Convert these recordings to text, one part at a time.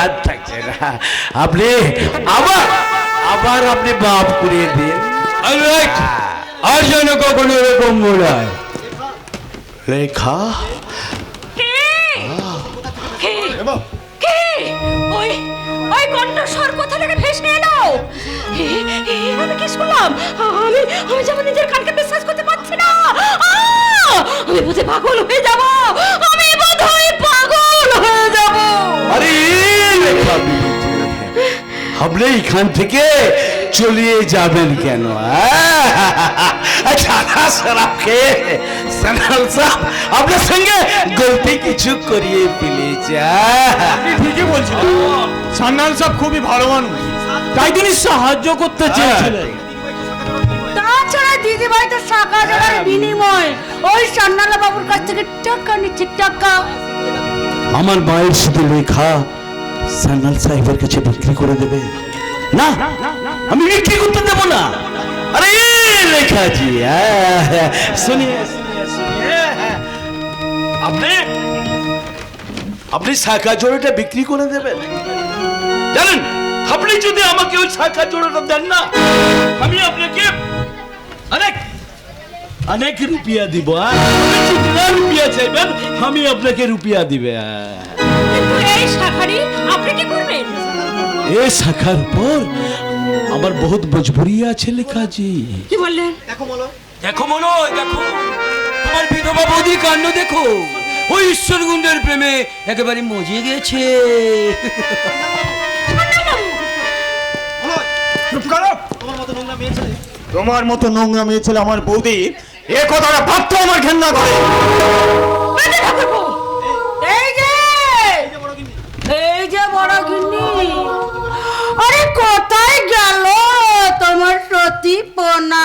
আর থাকছে না। আপনি আবার আবার আপনি মাফ করিয়ে দিন। আর যেন কখনো এরকম মনে হয়। রেখা ওই ওই কণ্ঠস্বর কোথা থেকে ভেসে এলো? আমি কি শুনলাম? আমি যেমন নিজের কানকে বিশ্বাস করতে পারছি না। আমি বুঝে পাগল হয়ে যাব। আমি বোধহয় পাগল হয়ে যাব। আরে রেখা আপনি এখান থেকে চলিয়ে যাবেন কেন? আপনার সঙ্গে গলতি কিছু করিয়ে ফেলেছে। আপনি ঠিকই বলছেন, সান্নাল সাহেব খুবই ভালো মানুষ, তাই তিনি সাহায্য করতে চেয়েছিলেন। তাছাড়া দিদিভাই তো শাখা জোড়ার বিনিময় ওই সান্নালা বাবুর কাছ থেকে টাকা নিচ্ছে, টাকা। আমার মায়ের শুধু লেখা সান্নাল সাহেবের কাছে বিক্রি করে দেবে না? আমি বিক্রি করতে দেবো না। আরে লেখাজি শুনিয়ে আপনি আপনি শাখা জোড়াটা বিক্রি করে দেবেন? জানেন, আপনি যদি আমাকে ওই শাখা জোড়াটা দেন না, আমি আপনাকে অনেক অনেক রুপিয়া দিব। জিতনা রুপিয়া চাইবেন আমি আপনাকে রুপিয়া দিবে। কিন্তু এই শাখারি আপনি কি করবেন? এই শাখার উপর আমার বহুত মজবুরি আছে লেখাজি। কি বললেন? দেখো মনো, দেখো তোমার বিধবা বৌদি কাণ্ড দেখো। ওই ঈশ্বরগুঞ্জের প্রেমে একেবারে মজে গেছে। তোমার মতো নোংরা মেয়ে ছেলে আমার বৌদি এ কথাটা ভাবতে আমার ঘেন্না করে। এই যে বড় গিন্নি, আরে কোথায় গেল তোমার সতীপনা?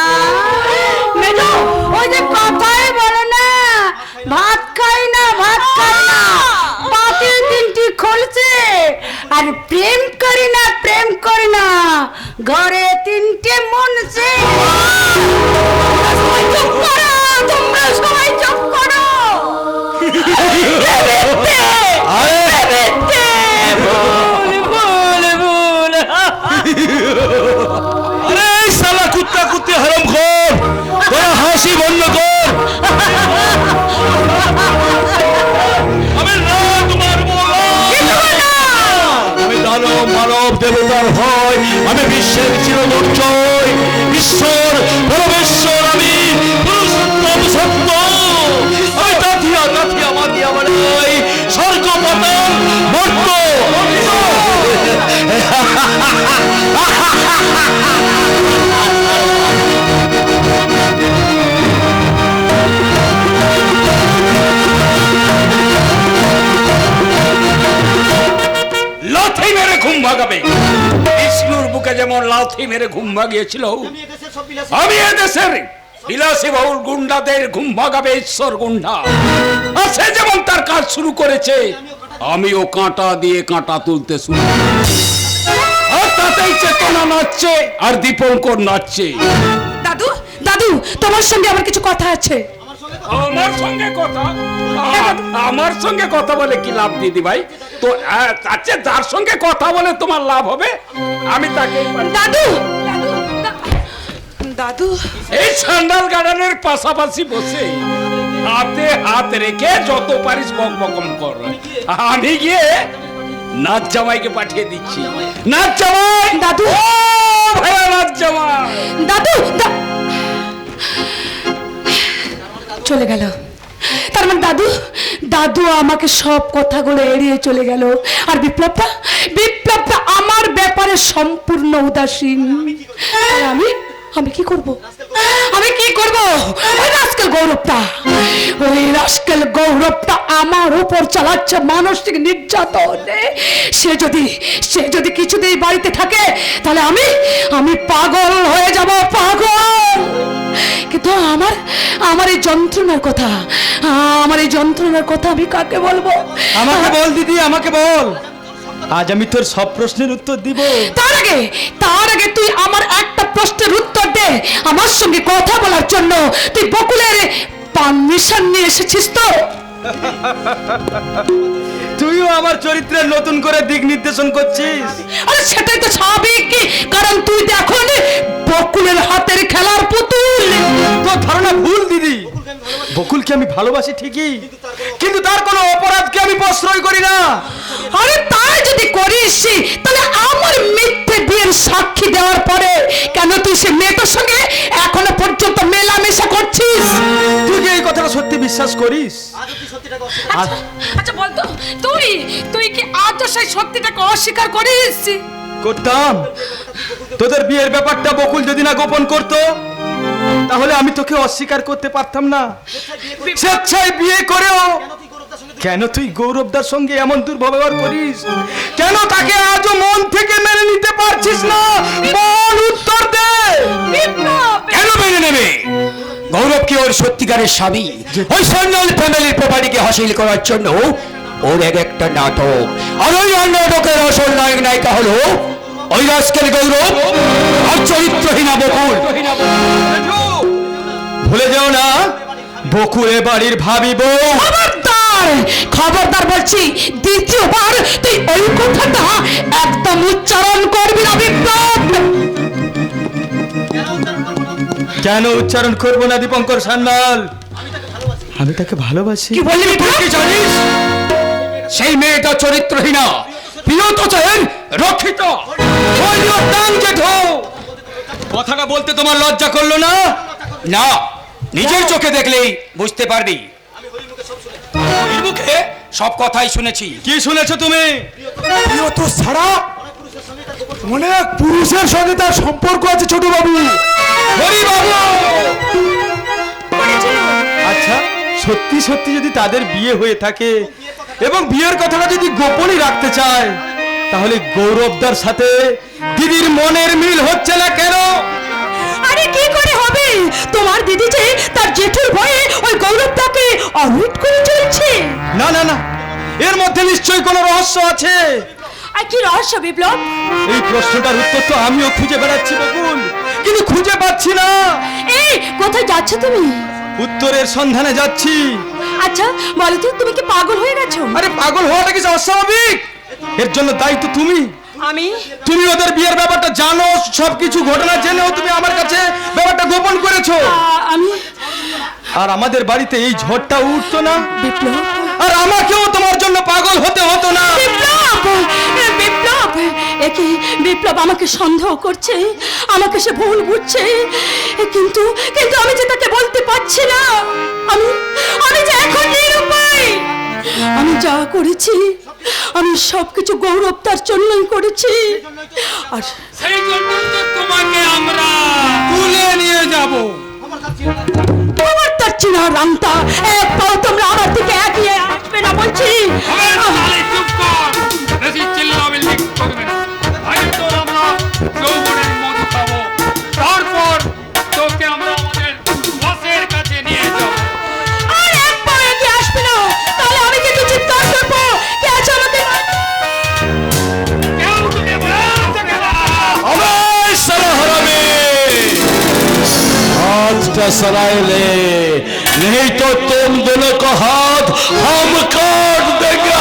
মেজো ওই যে কথাই বলে না, ভাত খাই না, ভাত খাই না, পাতি তিনটি খুলছে আর প্রেম করি না, প্রেম করি না, ঘরে তিনটে মনছে। চুপ করো, তোমরা সবাই চুপ করো। আরে শালা কুত্তা কুত্তি হারামখোর, তোরা হাসি বন্ধ কর। আমি রাত মারবো না। আমি দানব মানব দেবতার ভয়, আমি বিশ্বের চিরদুর্জয়, ঈশ্বর পরমেশ্বর, আমি পুরুষোত্তম সত্য, আমি তাথিয়া তাথিয়া মাতিয়া বানাই স্বর্গ পতন মর্ত। লাথি মেরে ঘুম ভাগাবে। বিষ্ণুর বুকে যেমন লাথি মেরে ঘুম ভাগিয়েছিল, আমি এদেশের বিলাসী বহুল গুন্ডাদের ঘুম ভাগাবে ঈশ্বর গুন্ডা। আর সে যেমন তার কাজ শুরু করেছে, আমিও কাঁটা দিয়ে কাঁটা তুলতে শুরু। আর তাতেই চেতনা নাচছে আর দীপঙ্কর নাচছে। দাদু, দাদু, তোমার সঙ্গে আমার কিছু কথা আছে। আমার সঙ্গে কথা? আমার সঙ্গে কথা বলে কি লাভ দিদি ভাই? তো আচ্ছা, যার সঙ্গে কথা বলে তোমার লাভ হবে আমি তাকে। দাদু, দাদু, এই সান্ডাল গার্ডেনের পাশাপাশি বসে হাতে হাত রেখে যত পারিস বক বকম কর। আমি গিয়ে নাচ জামাইকে পাঠিয়ে দিচ্ছি। নাচ জামাই, দাদু, ও ভাইয়া নাচ জামাই। দাদু চলে গেল। তার মানে দাদু, দাদু আমাকে সব কথাগুলো এড়িয়ে চলে গেল। আর বিপ্লবটা, বিপ্লবটা আমার ব্যাপারে সম্পূর্ণ উদাসীন। আর আমি কি করব? আমি কি করব? ওই রাস্কেল গৌরবটা, ওই রাস্কেল গৌরবটা আমার উপর চালাচ্ছে মানসিক নির্যাতন। সে যদি কিছুতেই বাড়িতে থাকে তাহলে আমি পাগল হয়ে যাব, পাগল। কিন্তু আমার এই যন্ত্রণার কথা, আমি কাকে বলবো? আমাকে বল দিদি, আমাকে বল। আজ আমি তোর সব প্রশ্নের উত্তর দিব। তার আগে তুই আমার একটা প্রশ্নের উত্তর দে। আমার সঙ্গে কথা বলার জন্য তুই বকুলের পারমিশন নিয়ে এসেছিস তো? তুইও তুইও আমার চরিত্রের নতুন করে দিক নির্দেশন করছিস। আরে সেটাই তো স্বাভাবিক, কারণ তুই দেখো বকুলের হাতের খেলার পুতুল। তোর ধারণা ভুল দিদি। বকুলকে আমি ভালোবাসি ঠিকই, কিন্তু তার কোনো অপরাধকে আমি প্রশ্রয় করি না। আরে তাই যদি করিস, তাহলে আমার মিথ্যে বিয়ের সাক্ষী দেওয়ার পরে কেন তুই সে মেয়েটার সঙ্গে এখনো পর্যন্ত মেলামেশা করছিস? তুই কি এই কথাটা সত্যি বিশ্বাস করিস? আচ্ছা বলতো, তুই কি আজও সেই সত্যিটাকে অস্বীকার করিস? করতাম। তোদের বিয়ের ব্যাপারটা বকুল যদি না গোপন করতো, তাহলে আমি তোকে অস্বীকার করতে পারতাম না। স্বেচ্ছায় বিয়ে করেও কেন তুই গৌরবদার সঙ্গে এমন দুর্ব্যবহার করিস? কেন তাকে আজও মন থেকে মেনে নিতে পারছিস না? বল, উত্তর দে। কেন মেনে নেবে? গৌরব কি ওর সত্যিকারের স্বামী? ওই সন্ন্যাল ফ্যামিলির প্রপার্টিকে হাসিল করার জন্য ওর একটা নাটক, আর ওই নাটকের আসল নায়ক নায়িকা হলো ওই রাজকের গৌরব আর চরিত্রহীনা বকুল। ভুলে যাও না, বকুল এ বাড়ির ভাবি বউ। খবরদার বলছি, দ্বিতীয়বার তুই ওই কথাটা একদম উচ্চারণ করবি না বিপ্লব। কেন উচ্চারণ করবো না দীপঙ্কর সান্যাল? আমি তাকে ভালোবাসি। কি বললি বিপ্লব? তুই কি জানিস? সেই মেয়েটা চরিত্রহীনা, প্রিয়তোষের রক্ষিত। কথাটা বলতে তোমার লজ্জা করলো না? না, নিজের চোখে দেখলেই বুঝতে পারবি। ওর মুখে সব কথাই শুনেছি। কি শুনেছো তুমি? প্রিয়তোষ ছাড়া অনেক পুরুষের সঙ্গে তার সম্পর্ক আছে ছোট বাবু। হরি বাবু। আচ্ছা, সত্যি সত্যি যদি তাদের বিয়ে হয়ে থাকে এবং বিয়ের কথাটা যদি গোপনই রাখতে চায়, তাহলে গৌরবদার সাথে দিদির মনের মিল হচ্ছে না কেন? আরে কি করে হবে? তোমার দিদি যে তার জেঠুর ভয়ে ওই গৌরবটাকে অমিট করে চলছে। না না না, এর মধ্যে নিশ্চয়ই কোনো রহস্য আছে। আর কি রহস্য বিপ্লব? এই প্রশ্নটার উত্তর তো আমিও খুঁজে বেড়াচ্ছি বকুল, কিন্তু খুঁজে পাচ্ছি না। এই কোথায় যাচ্ছ তুমি? উত্তরের সন্ধানে যাচ্ছি। আচ্ছা বলো তো, তুমি কি পাগল হয়ে গেছো? আরে পাগল হওয়াটা কি অস্বাভাবিক? এর জন্য দায়ী তো তুমি। তুমি ওদের বিয়ের ব্যাপারটা জানো, সবকিছু ঘটনা জেনেও তুমি আমার কাছে ব্যাপারটা গোপন করেছো। আমি আর আমাদের বাড়িতে এই ঝড়টা উঠতো না, বিপ্লব, আর আমাকেও তোমার জন্য পাগল হতে হতো না। বিপ্লব, বিপ্লব, একে বিপ্লব আমাকে সন্দেহ করছে, আমাকে সে ভুল বুঝছে, কিন্তু কিন্তু আমি যে তাকে বলতে পারছি না। আমি যে এখন নিরুপায়। আমি যা করেছি, আমি সবকিছু গৌরব তার জন্যই করেছি। আর সেই জন্য তো তোমাকে আমরা তুলে নিয়ে যাব। তোমার তার চিনা রামটা এক পাও তোমরা আমার দিকে এগিয়ে আসবে না বলছি। চুপ কর, বেশি চিল্লামিল্লি করবে না। আগে তো আমরা যৌবনের মধু খাবো, তারপর তোকে আমরা আমাদের বসের কাছে নিয়ে যাব। আর এক পাও এগিয়ে আসবে না, তাহলে আমি কিন্তু চিৎকার করবো, কে আছে আমাকে? কেউ তোকে বলতে থাকে না। আমার সারা হারাবে हाथ सराय ले, नहीं तो तुम दोनों को हाथ हम काट देंगे।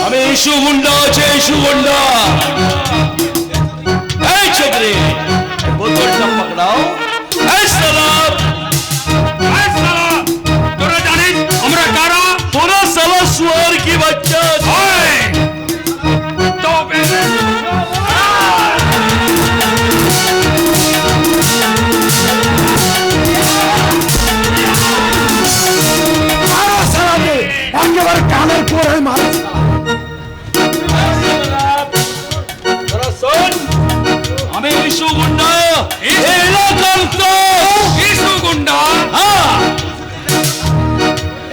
हमें इशू गुंडा আছে इशू गुंडा। এই চক্রে বোতলটা পকড়াও। এই সালাম, এই শালা, তোরা জানিস আমরা কারা? তোরা সালা সুয়ার কি বাচ্চা। ওই, তবে মারা সালামে একেবারে কানের পরে মারা। আমি ইস্যু গুন্ডা, এলাকার তো ইসু গুন্ডা।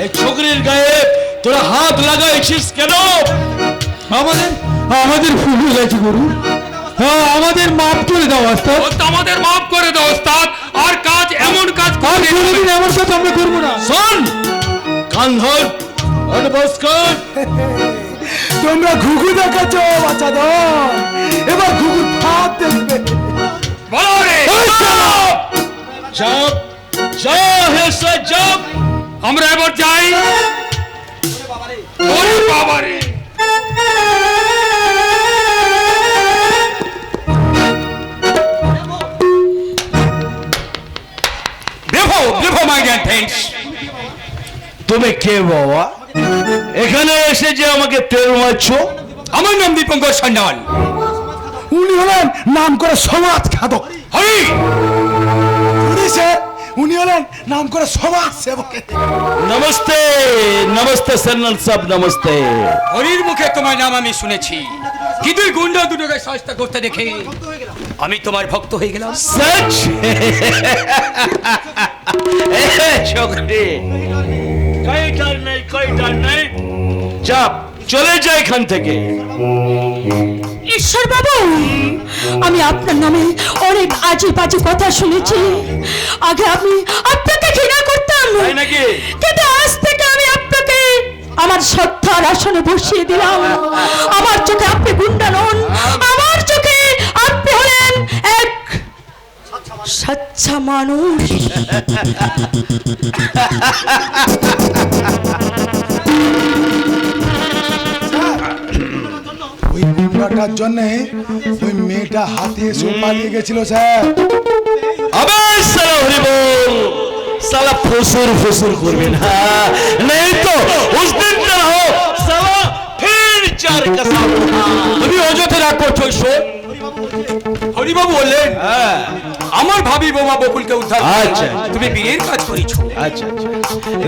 এই ছোকরির গায়ে তোরা হাত লাগাইছিস কেন? আমাদের ভুল হয়ে গেছে গুরু, আমাদের মাফ করে দাও ওস্তাদ। ও তো আমাদের মাফ করে দাও ওস্তাদ, আর কাজ এমন কাজ করে কোনোদিন এমন কাজ আমরা করবো না। শোন, কান ধর, বস কর। তোমরা ঘুঘু দেখাচ্ছ বাচ্চাদের, এবার ঘুঘু ফাঁদ দেখবে। বলো রে। চাপ, যা হেসা চাপ। আমরা এবার যাই। ওরে বাবা রে! Bravo my dear friends. তুমি কে বাবা? এখানে এসে যে আমাকে তেল মারছো? আমার নাম দীপঙ্কর সান্যাল। উনি হলেন নাম করে সমাজ ঘাতক। হরি! উনি হলেন নাম করে সমাজ সেবক। নমস্তে নমস্তে সান্যাল সাহেব, নমস্তে। হরির মুখে তোমার নাম আমি শুনেছি, কিন্তু ওই গুন্ডা দুটোকে সস্তা করতে দেখে আমি তোমার ভক্ত হয়ে গেলাম। সচ ছোকরি, কই ডর নেই, চাপ চলে যায় এখান থেকে। ঈশ্বর বাবু, আমি আপনার নামে অনেক আজে বাজে কথা শুনেছি। আগে আমি আপনাকে ঘৃণা করতাম, তাই নাকি? কিন্তু আজ থেকে আমি আপনাকে আমার শ্রদ্ধার আসনে বসিয়ে দিলাম। আমার চোখে আপনি গুন্ডা নন, আমার চোখে আপনি হলেন এক সচ্চা মানুষ। ওই গুন্ডাটার জন্য ওই মেয়েটা হাতে এসে পালিয়ে গেছিল স্যার। अबे साला हरि बोल, साला फुसुर फुसुर करबे ना, नहीं तो उस दिन तरह हो साला फिर चार कसम। তুমি অযথা রাগ করছো ঈশ্বর। হরিবাবু বললেন আমার ভাবি বোমা বকুলকে উদ্ধার করতে আচ্ছা। তুমি বিয়ের কাজ করেছো। अच्छा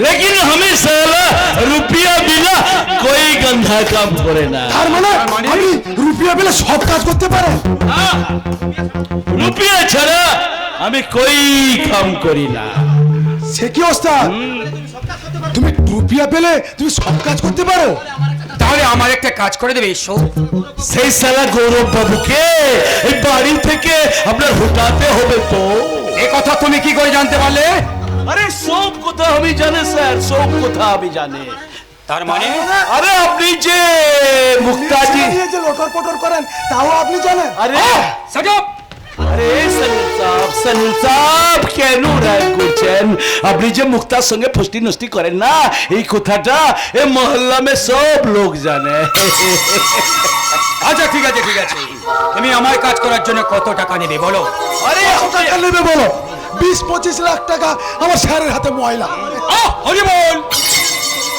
लेकिन हमें साला रुपया बिना कोई गंदा काम करे ना। তার মানে আমি রুপিয়া পেলে সব কাজ করতে পারে। रुपया ছাড়া আমি কই কাম করি না। সে কি ওস্তাদ, তুমি রুপিয়া পেলে তুমি সব কাজ করতে পারো? তাহলে আমার একটা কাজ করে দেবে ঈশ্বর। সেই সালা গৌরব বাবুকে এই বাড়ি থেকে আপনার হটাতে হবে তো। এ কথা তুমি কি করে জানতে পারলে? আরে সব কথা আমি জানি স্যার, সব কথা আমি জানি। তার মানে আরে আপনি যে মুক্তাজি, নিয়ে যে লটর পটর করেন তাও আপনি জানেন? আরে সাজাব আরে সনিল সাহেব কেন রাগ করছেন? আপনি যে মুক্তার সঙ্গে ফষ্টি নষ্টি করেন না, এই কথাটা এই মহল্লা মে সব লোক জানে। আচ্ছা ঠিক আছে ঠিক আছে, তুমি আমার কাজ করার জন্য কত টাকা নেবে বলো? আরে কত টাকা নেবে বলো? 20-25 লাখ টাকা আমার স্যারের হাতে ময়লা। হরি বল,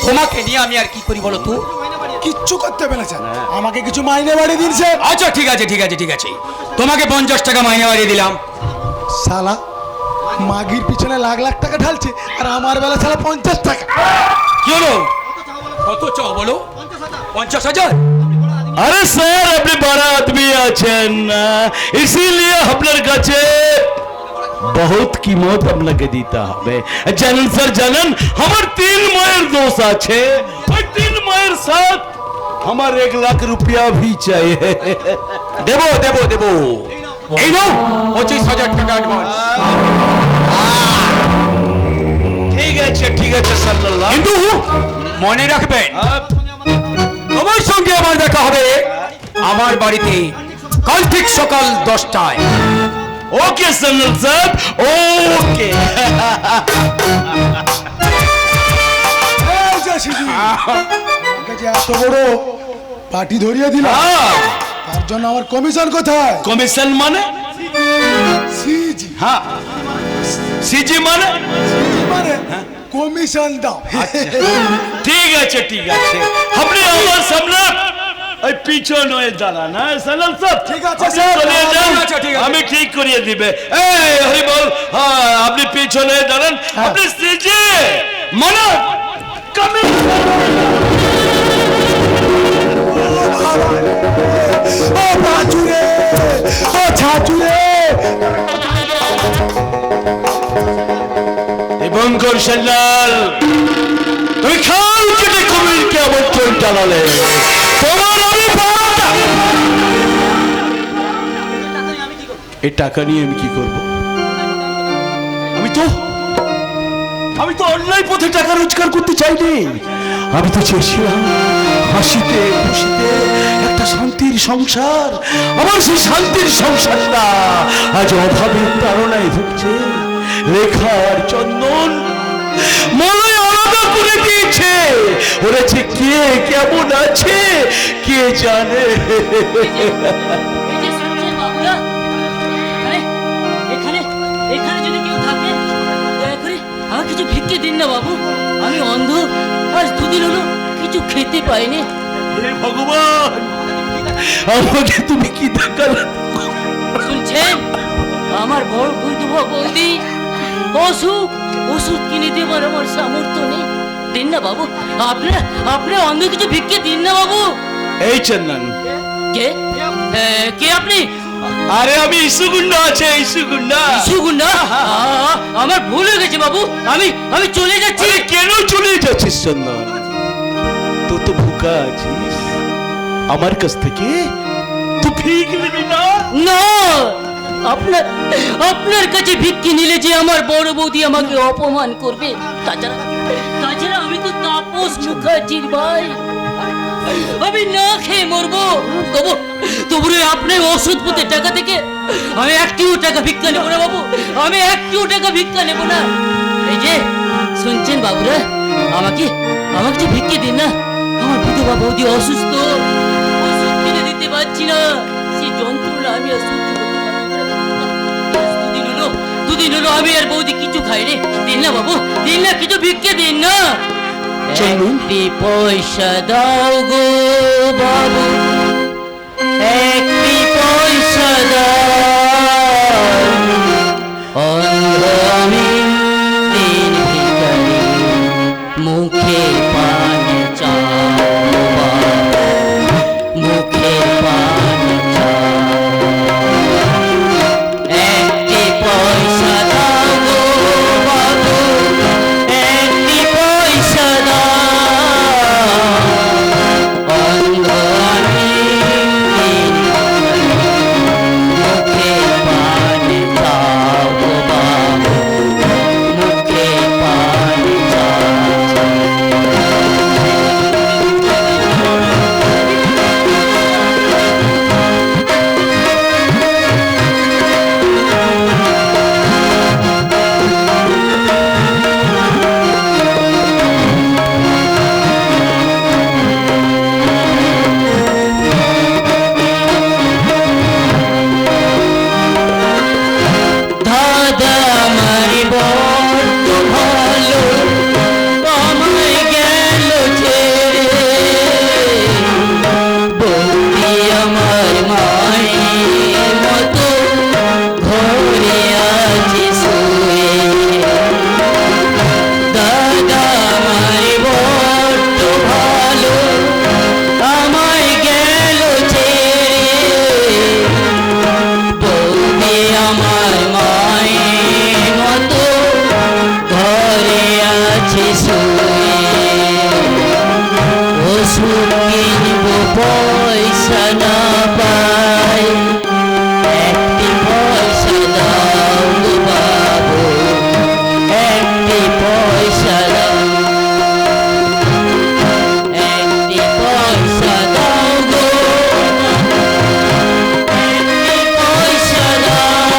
তোমাকে নিয়ে আমি আর কি করি বলো তো? কিচ্ছু করতে পেরেছেন, আমাকে কিছু মাইনে বাড়িয়ে দিয়েছে। আচ্ছা ঠিক আছে ঠিক আছে ঠিক আছে, তোমাকে 50 টাকা মাইনে বাড়িয়ে দিলাম। শালা মাগির পিছনে লাখ লাখ টাকা ঢালছে আর আমার বেলা শালা 50 টাকা। কি হলো? কত চাও বলো? 50,000? আরে স্যার আপনি বড় আদমি আছেন না, ইসিলিয়ে আপনার কাছে বহুত কিমত আপনাকে দিতে হবে। জানেন স্যার জানেন, আমার 3 মায়ের দোষ আছে, ওই 3 মায়ের সাথ আমার 1 লাখ রুপিয়া ভি চাই। দেবো দেবো দেবো, এই নাও 25,000 টাকা অ্যাডভান্স। ঠিক আছে সাল্লাল্লাহ, কিন্তু মনে রাখবেন তোমার সঙ্গে আমার দেখা হবে আমার বাড়িতে কাল ঠিক সকাল 10টায়। ওকে সাল্লাল সাহেব, ওকে। এই যে সিজি, ওকে যে এত বড় পার্টি ধরিয়ে দিলাম, তার জন্য আমার কমিশন কোথায়? কমিশন মানে? সিজি হ্যাঁ, সিজি মানে? মানে কমিশন দাও। ঠিক আছে আপনি আমার সামনে ওই পিছন হয়ে দাঁড়ান। হ্যাঁ সালাল সাহেব, ঠিক আছে, আপনি স্যার। চলে যান, আচ্ছা, ঠিক আছে। আমি ঠিক করিয়ে দিবে। এই হরি বল, হ্যাঁ আপনি পিছন হয়ে দাঁড়ান, আপনি সিজি মানে ও বাজুরে, ও ছাচুরে। দীপঙ্কর সান্যাল, তুমি খাল কেটে কুমিরকে আমন্ত্রণ জানালে, তোমার আমি পাওয়াটা। এই টাকা নিয়ে আমি কি করব? আমি তো অন্যায় পথে টাকা রোজগার করতে চাইনি। আমি তো চেয়েছিলাম হাসিতে খুশিতে একটা শান্তির সংসার। আমার সেই শান্তির সংসারটা আজ অভাবের তাড়নায় ভুগছে। রেখার চন্দন মনে আলাদা করে দিয়েছে। ওরা যে কে কেমন আছে কে জানে। এই যে শুনছেন বাবুরা, এখানে এখানে যদি কেউ থাকে দয়া করে আমাকে কিছু ভিক্ষে দিন না বাবু। আমি অন্ধ, আজ দুদিন হলো কিছু খেতে পাইনি। হে ভগবান, আমাকে তুমি কি দেখালে? শুনছেন, আমার বড় বৈধবা বৌদি অসুখ, ওষুধ কিনে দেবার আমার সামর্থ্য নেই। দিন না বাবু, আপনারা অন্ধ কিছু ভিক্ষে দিন না বাবু। এই চন্দন, কে কে আপনি? আরে আমি ইসুগুন্ডা আছে, ইসুগুন্ডা। সুগুন্ডা, আমার ভুল হয়ে গেছে বাবু, আমি চলে যাচ্ছি। আরে কেন চলে যাচ্ছিস চন্দন? তুই তো ভুকা আছিস, আমার কাছ থেকে তুই ভিক নিবি না? না, আপনার কাছে ভিক্ষি নিলে যে আমার বড় বৌদি আমাকে অপমান করবে। তাছাড়া আমি তো তাপস মুখার্জির ভাই, আমি না খেয়ে মরবো। তবু আপনার ওষুধপত্রের টাকা থেকে আমি একটিও টাকা ভিক্ষা নেবো না বাবু, আমি একটিও টাকা ভিক্ষা নেবো না। এই যে শুনছেন বাবুরা, আমাকে যে ভিক্ষে দিন না, আমার বিধবা বৌদি অসুস্থ, ওষুধ কিনে দিতে পারছি না, সেই যন্ত্রণা আমি আর সহ্য করতে পারছি না। দুদিন হলো আমি আর বৌদি কিছু খাইনি। দিন না বাবু, দিন না, কিছু ভিক্ষে দিন না। একটি পয়সা দাও গো বাবু, একটি পয়সা দাও। অন্ধ আমি, দিন ভিখারি, মুখে পান চাও বাবু, মুখে পান চাও। একটি পয়সা দাও গো বাবু, একটি পয়সা দাও। অন্ধ আমি, দিন মুখে পান চাও গো বাবু, মুখে পান চাও। দাদা আমারি বড্ড ভালো, আমায় গেল ছেড়ে। বৌদি আমার মায়ের মতো ঘরে আছে শুয়ে। দাদা আমারি বড্ড ভালো, আমায় গেল ছেড়ে। বৌদি আমার মায়ের মতো ঘরে আছে শুয়ে। ওষুধ কিনবো পয়সা না পাই, একটি পয়সা দাও গো বাবু, একটি পয়সা দাও, একটি পয়সা দাও গো, একটি পয়সা দাও।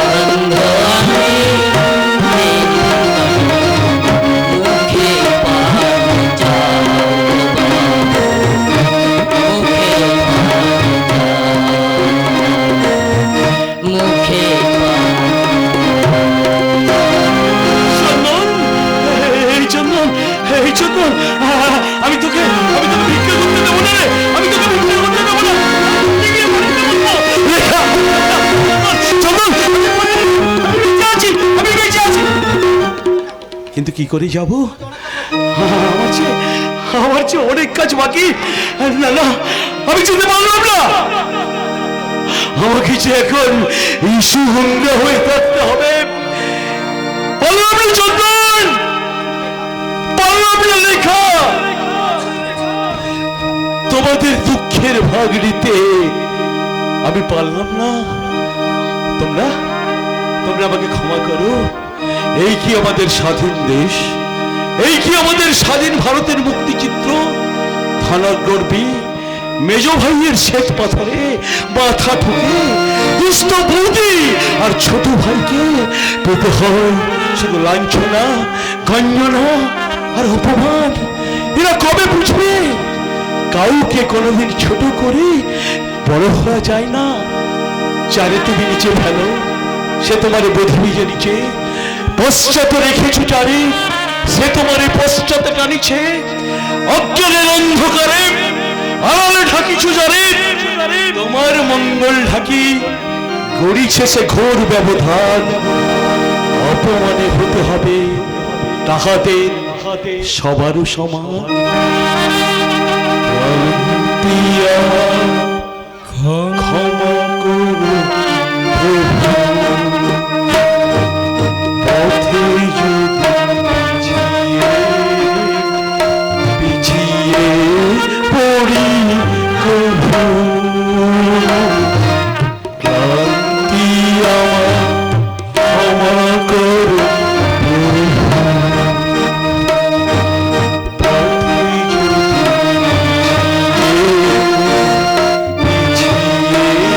অন্ধ আমি, দিন মুখে পান চাও গো বাবু, মুখে পান চাও, মুখে পান। চন্দন, এই চন্দন, এই চন্দন, আমি তোকে ভিক্ষা করতে দেবো না রে, আমি তোকে ভিক্ষা করতে দেবো না। আমি গিয়ে বাড়িতে বলবো, রেখা, চন্দন, আমি বেঁচে আছি, আমি বেঁচে আছি। কিন্তু কি করে যাব? আমার চেয়ে অনেক কাজ বাকি। না না, আমি যেতে পারলাম না। আমাকে যে এখন ইস্যু হুঙ্গা হয়ে থাকতে হবে। পারলাম না চন্দন, পারলাম না লেখা। তোমাদের দুঃখের ভাগ নিতে আমি পারলাম না। তোমরা আমাকে ক্ষমা করো। এই কি আমাদের স্বাধীন দেশ, এই কি আমাদের স্বাধীন ভারতের মুক্তিচিত্র। থানার গর্বী মেজো ভাইয়ের শ্বেত পাথরে মাথা ঠুকে দুষ্ট বৌদি আর ছোট ভাইকে পেতে হয় শুধু লাঞ্ছনা, গঞ্জনা আর অপমান। এরা কবে বুঝবে কাউকে কোনোদিন ছোট করে বড় হওয়া যায় না। যারে তুমি নিচে ফেলো সে তোমারে বোধবিজে নিচে, পশ্চাতে রেখেছো যারে সে তোমারে পশ্চাতে টানিছে, অজ্ঞানের অন্ধকারে আড়ালে ঢাকিছো যারে তোমার মঙ্গল ঢাকি গড়িছে সে ঘোর ব্যবধান। অপমানে হতে হবে তাহাদের সবারও সমান। ক্ষমা করো পথে পিছিয়ে পড়ি কভু, ক্লান্তি আমার ক্ষমা করো পথে পিছিয়ে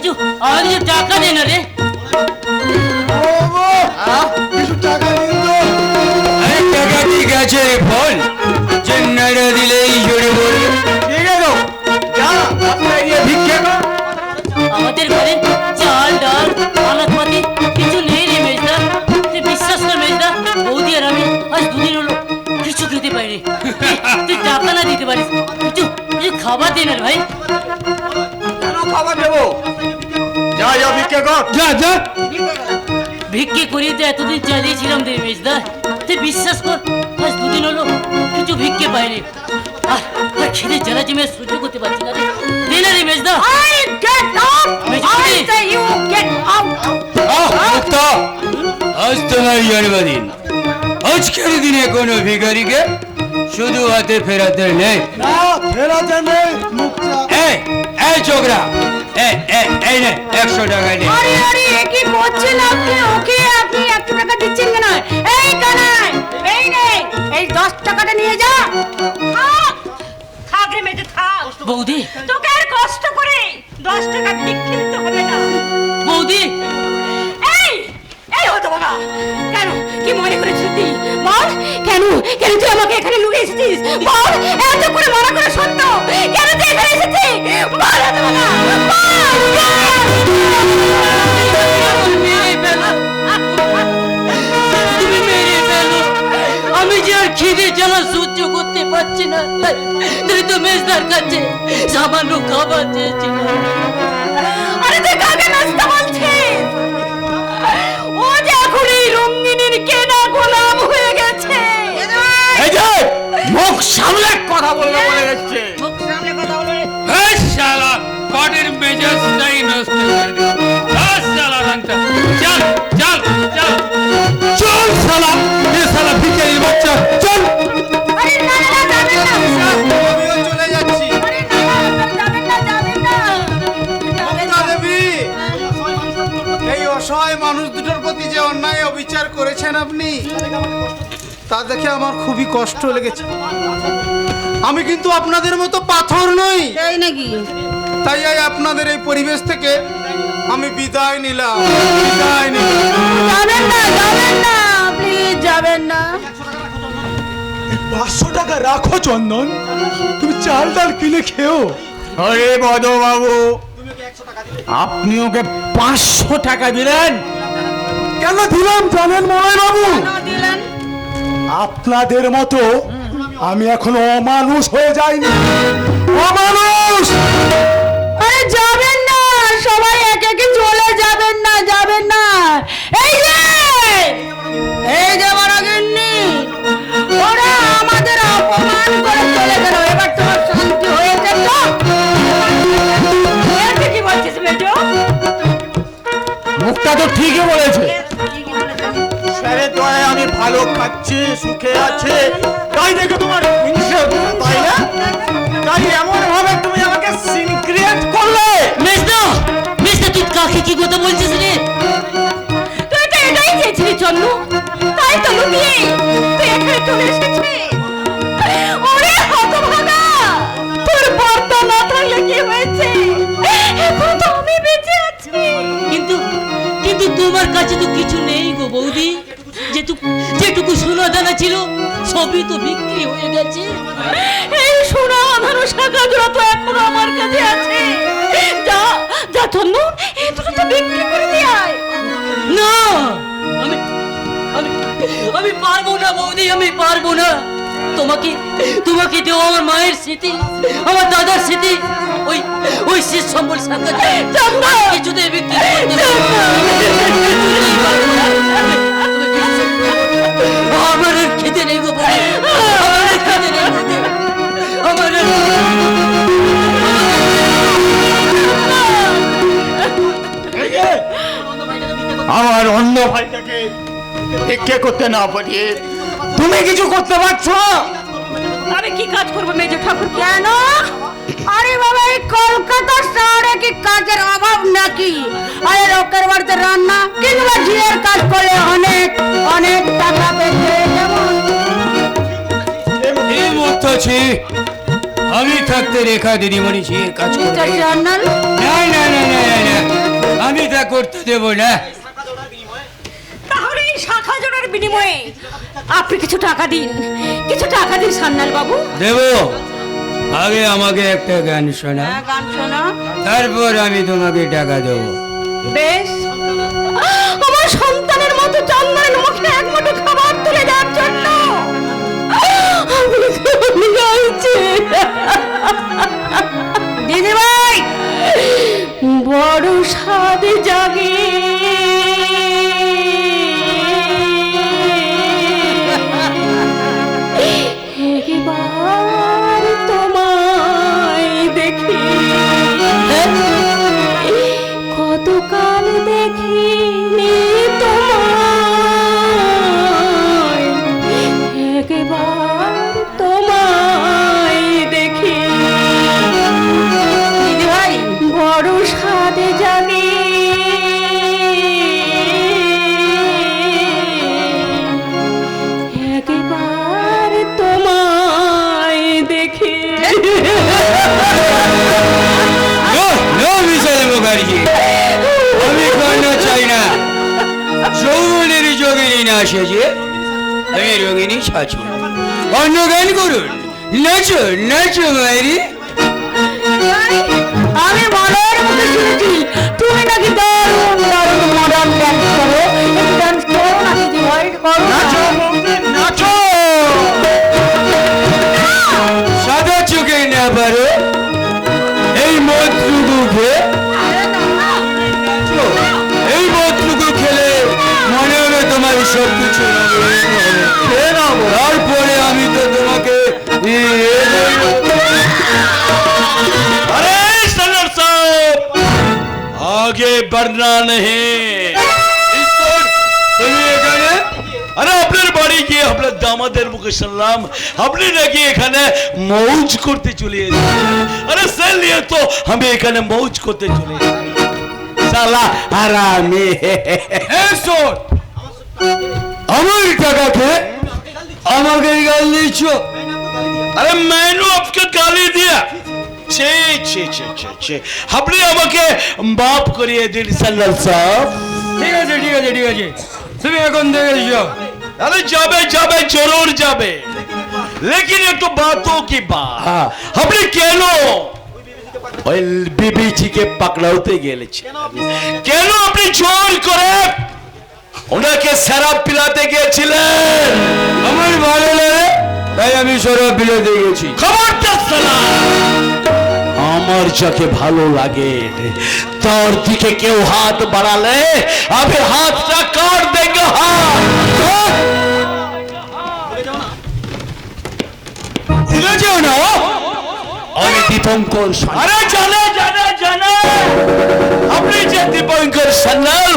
কিছু আমার কিছু টাকা দে না রে। কিছু টাকা দিন তো। আরে টাকা ঠিক আছে বল, চেন্নাইটা দিলেই জোরে বলবে। ঠিক আছে তো, যা রাস্তায় গিয়ে ভিক্ষে কর। আমাদের ঘরে চাল ডাল আনাজপাতি কিছু নেই রে মেজদা। তুই বিশ্বাস কর মেজদা, বৌদি আর আমি আজ দুদিন হলো কিছু খেতে পাইনি। তুই টাকা না দিতে পারিস, কিছু কিছু খাবার দে না রে ভাই। কেন খাবার দেবো? যা যা ভিক্ষে কর, যা যা। ভিক্ষে করিয়ে তো এতদিন চালিয়েছিলাম রে মেজদা। তুই বিশ্বাস কর, আজ দুদিন হলো কিছু ভিক্ষে পাইনি। আর আর খেতে জ্বালা জমে সহ্য করতে পারছি না রে। দে না রে মেজদা। মুক্তা, আজ তোমার জন্মদিন। আজকের দিনে কোনো ভিখারিকে শুধু হাতে ফেরাতে নেই। না ফেরাতে নেই মুখটা। এই ছোকরা, এই নে 100 টাকা নে। আরে আরে এ কি করছেন আপনি? ওকে আপনি 100 টাকা দিচ্ছেন কেন? এই কানাই, এই নে, এই 10 টাকাটা নিয়ে যা। থাক রে মেজে থাক। বৌদি, তোকে আর কষ্ট করে 10 টাকা ভিক্ষে দিতে হবে না। বৌদি, এই এই হতো বাবা, কেন কি মনে করেছিস তুই? বল কেন, কেন তুই আমাকে এখানে লুকিয়ে এসেছিস? বল, এত করে মানা করে সত্য কেন তুই এখানে এসেছিস? বল হতো বাবা, তুমি মেরে ফেলো। আমি যে আর খিদে জ্বালা সহ্য করতে পারছি না, তুই তো মেজদার কাছে সামান্য খাবার চেয়েছিলাম। আরে তুই কাকে নাস্তা বলছিস? ও যে এখন এই রঙ্গিনীর কেনা গোলাম হয়ে গেছে। এই যে মুখ সামলে কথা বলবে বলে যাচ্ছে। এই শালা পাটির মেজাজটাই নষ্ট করে দিল। আজ শালা রাংটা, চল চল চল। চল শালা, এ শালা ভিখারির বাচ্চা, চল। আরে না না না, যাবেন না। আমিও চলে যাচ্ছি। আরে না, যাবেন না, যাবেন না। মুক্তা দেবী, এই অসহায় মানুষ দুটোর প্রতি যে অন্যায় অবিচার করেছেন আপনি, তা দেখে আমার খুবই কষ্ট লেগেছে। আমি কিন্তু আপনাদের মতো পাথর নই, তাই নাকি? তাই আপনাদের এই পরিবেশ থেকে আমি বিদায় নিলাম। বিদায় নিলাম। যাবেন না, যাবেন না, প্লিজ যাবেন না। 500 টাকা রাখো চন্দন, তুমি চাল ডাল কিনে খেও। আরে বড় বাবু, আপনি ওকে 500 টাকা দিলেন? কেন দিলাম জানেন মলয় বাবু? দিলেন আপনাদের মতো আমি এখনো অমানুষ হয়ে যাইনি। অমানুষ। আরে যাবেন না, সবাই এক একে চলে যাবেন না, যাবেন না। এই যে মারাগিন্নি, ওরা আমাদের অপমান করে চলে গেল। এবার তোমার শান্তি হয়েছে তো? এতে কি বলছিস বেটো? মুখটা তো ঠিকই বলেছে। স্যারের দয়ায় আমি ভালো খাচ্ছি, সুখে আছে, তাই দেখে তোমার হিংসা হচ্ছে, তাই না? তাই এমন ভাবে তুমি আমাকে সিন ক্রিয়েট করলে। মেজদা, মেজদা তুই কাকে কি কথা বলছিস রে? তুই তো এটাই চেয়েছিলি চন্নু, তাই তো লুকিয়ে তুই এখানে চলে এসেছিস। ওরে হতভাগা, তোর পর্দা না থাকলে কি হয়েছে? এখন তো আমি বেঁচে আছি। কিন্তু কিন্তু তোমার কাছে তো কিছু নেই গো বৌদি। যেটুকু সোনা দানা ছিল সবই তো বিক্রি হয়ে গেছে। এই সোনা আধারো শাখা জোড়া তো এখনো আমার কাছে আছে। যা যা চন্নু, এই দুটো তো বিক্রি করে দিয়ে আয়। না, আমি আমি আমি পারবো না বৌদি, আমি পারবো না। তোমাকে দেওয়া আমার মায়ের স্মৃতি, আমার দাদার স্মৃতি, ওই শেষ সম্বল শাখা কিছুতেই বিক্রি করতে পারবো না। আমার আর খেতে নেই গো বৌদি, আমার আর খেতে নেই বৌদি, আমার আর আমার অন্য ভাইটাকে ভিক্ষে করতে না পারিয়ে তুমি কিছু করতে পারছো? আমি কি কাজ করবো মেজো ঠাকুর? কেন? আরে বাবা, এই কলকাতা শহরে কি কাজের অভাব নাকি? আরে লোকের বাড়িতে রান্না কিংবা ঝিয়ের কাজ করলে অনেক অনেক টাকা পেতে। এই মুক্ত আছি, আমি থাকতে রেখা দিদিমণি ঝিয়ের কাজ করবে। জানাল না না না না না আমি তা করতে দেব না। তাহলে এই শাখা জোড়ার বিনিময়ে আপনি কিছু টাকা দিন, কিছু টাকা দিন সান্যাল বাবু। দেব, আগে আমাকে একটা গান শোনা, গান শোনা। তারপর আমি তোমাকে টাকা দেবো। বেশ, আমার সন্তানের মতো চন্দনের মুখে এক মুঠো খাবার তুলে দেওয়ার জন্য আমি গাইছি। দিদি ভাই, বড় স্বাদ জাগে একবার তোমায় দেখি, কতকাল দেখিনি তোমায়, একবার তোমায় দেখি। দিদি ভাই, বড় স্বাদে জাগে একবার তোমায় দেখি। আমি কন্যা চাই না, যৌবনের যোগিনী না সেজে আমি রঙিনী সাজু। অন্য গান করুন, নাচো নাচো মায়েরি। আমি মনের মধ্যে শুনেছি তুমি নাকি দারুণ দারুণ মডার্ন ডান্স করো। একটু ডান্স করো না দিদি ভাই, করো না। নাচো, সাদা চোখে না পারো এই মধুকে, এই মধুকে খেলে মনে হবে তোমার সব কিছু। তারপরে আমি তো তোমাকে अरे सनर साहब, आगे बढ़ना नहीं। তুমি এখানে আরে আপনার বাড়ি গিয়ে আপনার দামাদের মুখে শুনলাম আপনি নাকি এখানে মৌজ করতে চলে এসেছেন। আরে সে নিয়ে তো আমি এখানে মৌজ করতে চলে এসেছি। সালা হারামি। শোন, আমার টাকাকে আমাকে গাল দিচ্ছ? আরে मैंने आपको गाली दिया? ছে ছে ছে ছে ছে, আপনি আমাকে মাফ করিয়ে দিন সান্যাল সাহেব। ঠিক আছে ঠিক আছে ঠিক আছে, তুমি এখন দেখে যাও। अरे जाबे जाबे जरूर जाबे, लेकिन एक तो बातों की बात, আপনি কেন ওই বিবিজিকে পাকড়াওতে গেলেছেন? কেন আপনি জোর করে ওনাকে শরাব পিলাতে গিয়েছিলেন? আমার ভালো লাগে তাই আমি শরাব পিলাতে গেছি। খবরদার সালা, আমার যাকে ভালো লাগে তার দিকে কেউ হাত বাড়ালে আমি হাতটা কাট দেঙ্গে। হাত ভুলে যেও না। আমি দীপঙ্কর সান্যাল। अरे जाने जाने जाने, अपने जो दीपंकर सान्याल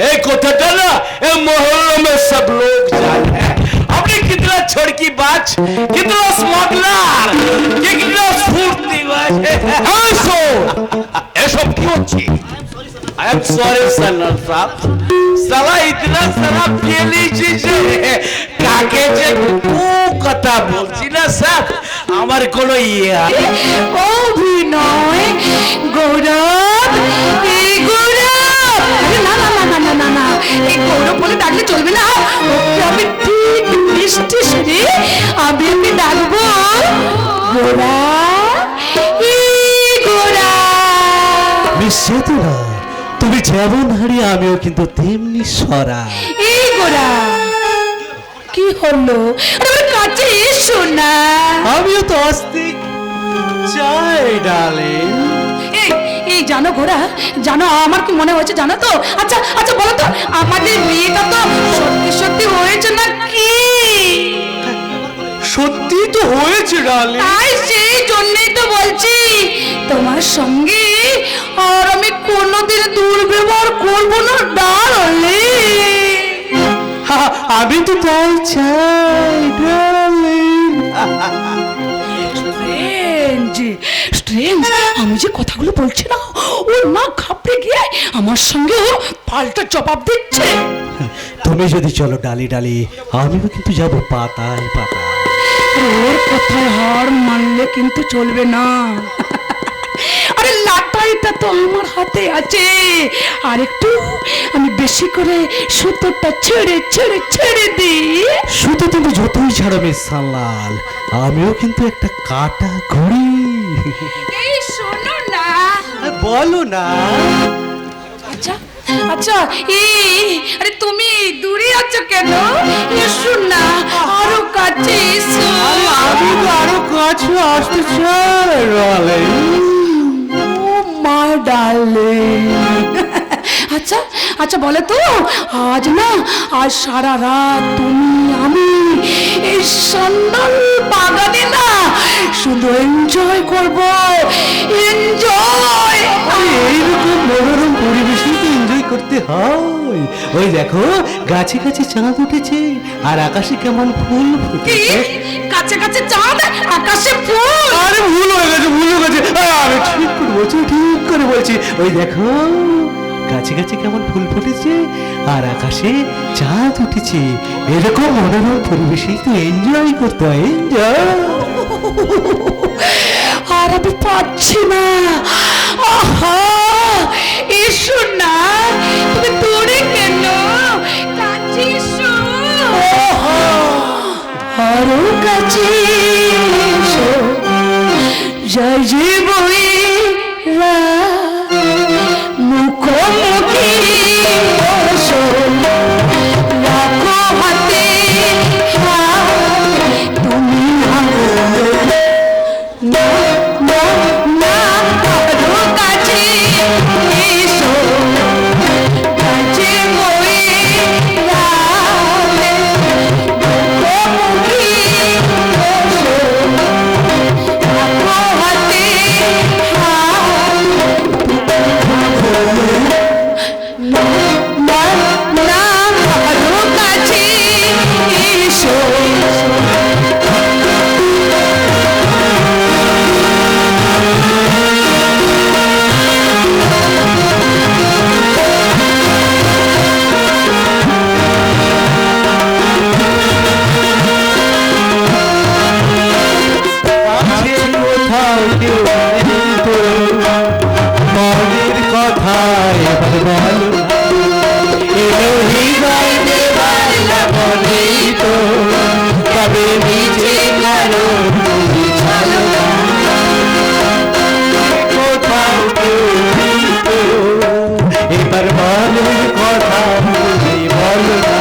एक कोठा ना ये मोहल्ले में सब लोग जाने हैं। अपने कितना छड़की बाज, कितना स्मगलर, कितना फुर्तीबाज है। ऐसो ऐसो क्यों छी? I am sorry सान्याल साहब, साला इतना सारा पियली चीज কাকে যে কথা বলছি না স্যার, আমার কোনো ইয়ে অভিনয় গৌরব, এই গৌরব। আরে না না না না না না না, এই গৌরব বলে ডাকলে চলবে না। ওকে আমি ঠিক মিষ্টি সুরে আমি ডাকবো গোরা, এই গোরা। মিশতে না, তুমি যেমন হারি আমিও কিন্তু তেমনি সরা। এই গোরা, কি হলো? আরে কাছে এসো না। আমিও তো আসতে চাই ডার্লিং। এই জানো গোরা, জানো আমার কি মনে হচ্ছে জানো তো? আচ্ছা আচ্ছা বলো তো, আমাদের বিয়েটা তো সত্যি সত্যি হয়েছে না কি? সত্যি তো হয়েছে ডার্লিং। তাই সেই জন্যই তো বলছি তোমার সঙ্গে আর আমি কোনোদিন দুর্ব্যবহার করবো না ডার্লিং। আমি তো তাই চাই ডার্লিং। স্ট্রেঞ্জ, আমি যে কথাগুলো বলছি না, ও না ঘাবড়ে গিয়ে আমার সঙ্গে ও পাল্টা জবাব দিচ্ছে। তুমি যদি চলো ডালি ডালি, আমিও কিন্তু যাব পাতায় পাতায়। ওর কথায় হার মানলে কিন্তু চলবে না। আরে লাটাই সুতোটা তো আমার হাতে আছে, আর একটু আমি বেশি করে সুতোটা ছেড়ে ছেড়ে ছেড়ে দিই। শুধু তুমি যতই ছাড়বে সালাল, আমিও কিন্তু একটা কাটা ঘড়ি। এই শোনো না, বলো না। আচ্ছা আচ্ছা, আরে তুমি দূরে আছো কেন? এসো না, আরো কাছে এসো। আমি তো আরো কাছে আসতে চাই। ও মাই ডার্লিং। আচ্ছা আচ্ছা, বলে তো আজ না, আজ সারা রাত তুমি আমি এই সন্ধান বাগানে না শুধু এনজয় করব, এনজয়। এইরকম মনোরম পরিবেশে তো এনজয় করতে হয়। ওই দেখো গাছে গাছে চাঁদ উঠেছে, আর আকাশে কেমন ফুল কি ফুটেছে। কাছে কাছে চাঁদ, আকাশে ফুল? আরে ভুল হয়ে গেছে, ভুল হয়ে গেছে। আমি ঠিক করে বলছি, ঠিক করে বলছি। ওই দেখো গাছে গাছে কেমন ফুল ফুটেছে, আর আকাশে চাঁদ উঠেছে। এরকম মনোরম পরিবেশে তো এনজয় করতে হয়, এনজয়। আর আমি পাচ্ছি না। আহা, এসো না, তুমি দূরে কেন? কাছে এসো, আরো কাছে এসো। জয় যে বইরা মুখোমুখি বসো, রাখো হাতে হাত, তুমি না না না, আরো কাছে এসো। কাছে বইরা মুখোমুখি বসো, রাখো হাতে না না না, আরো কাছে এসো। আছে কোথাও কেউ নেই তো, মনের কথা এবার বলো। এলো হৃদয় দেবার মনেই তো, তবে নিজে কারো তুমি ছাড়ো না। কোথাও কেউ নেই তো, এবার মনের কথা তুমি বলো না।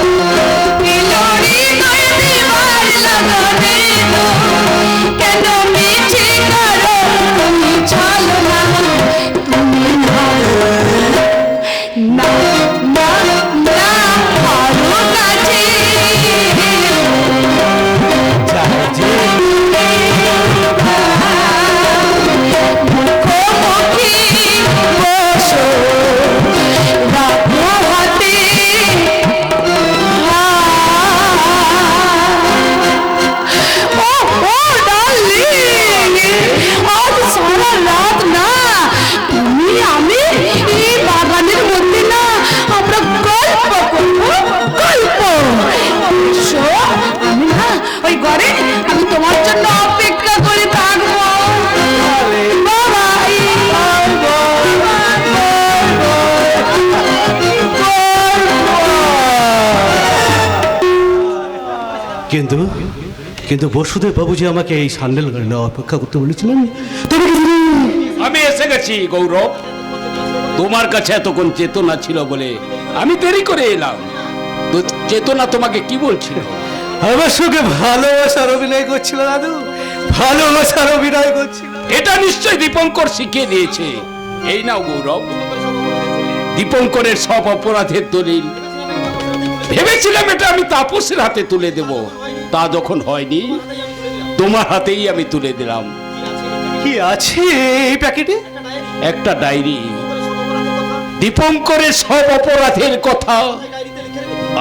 কেন মিছে করো তুমি, ছাড়ো না তুমি, না না না, আরো কাছে চাই যে মুখোমুখি বসো, রাখো হাতে ও ও ডার্লিং, আজ সারা রাত না তুমি আমি এই বাগানের মধ্যে না আমরা গল্প করবো, গল্প। এসো, আমি না ওই ঘরে আমি তোমার জন্য অপেক্ষা করে থাকবো। বাবাই। কিন্তু কিন্তু বসুদেব বাবুজি আমাকে এই সান্ডেল গাড়ি অপেক্ষা করতে বলেছিলেন। তবে কি আমি এসে গেছি গৌরব। তোমার কাছে এতক্ষণ চেতনা ছিল বলে আমি দেরি করে এলাম। তো চেতনা তোমাকে কি বলছিল? আমার সঙ্গে ভালোবাসার অভিনয় করছিল দাদু, ভালোবাসার অভিনয় করছিল। এটা নিশ্চয় দীপঙ্কর শিখিয়ে দিয়েছে। এই নাও গৌরব, দীপঙ্করের সব অপরাধের দলিল। ভেবেছিলাম এটা আমি তাপসের হাতে তুলে দেব, তা যখন হয়নি তোমার হাতেই আমি তুলে দিলাম। কি আছে এই প্যাকেটে? একটা ডায়েরি, দীপঙ্করের সব অপরাধের কথা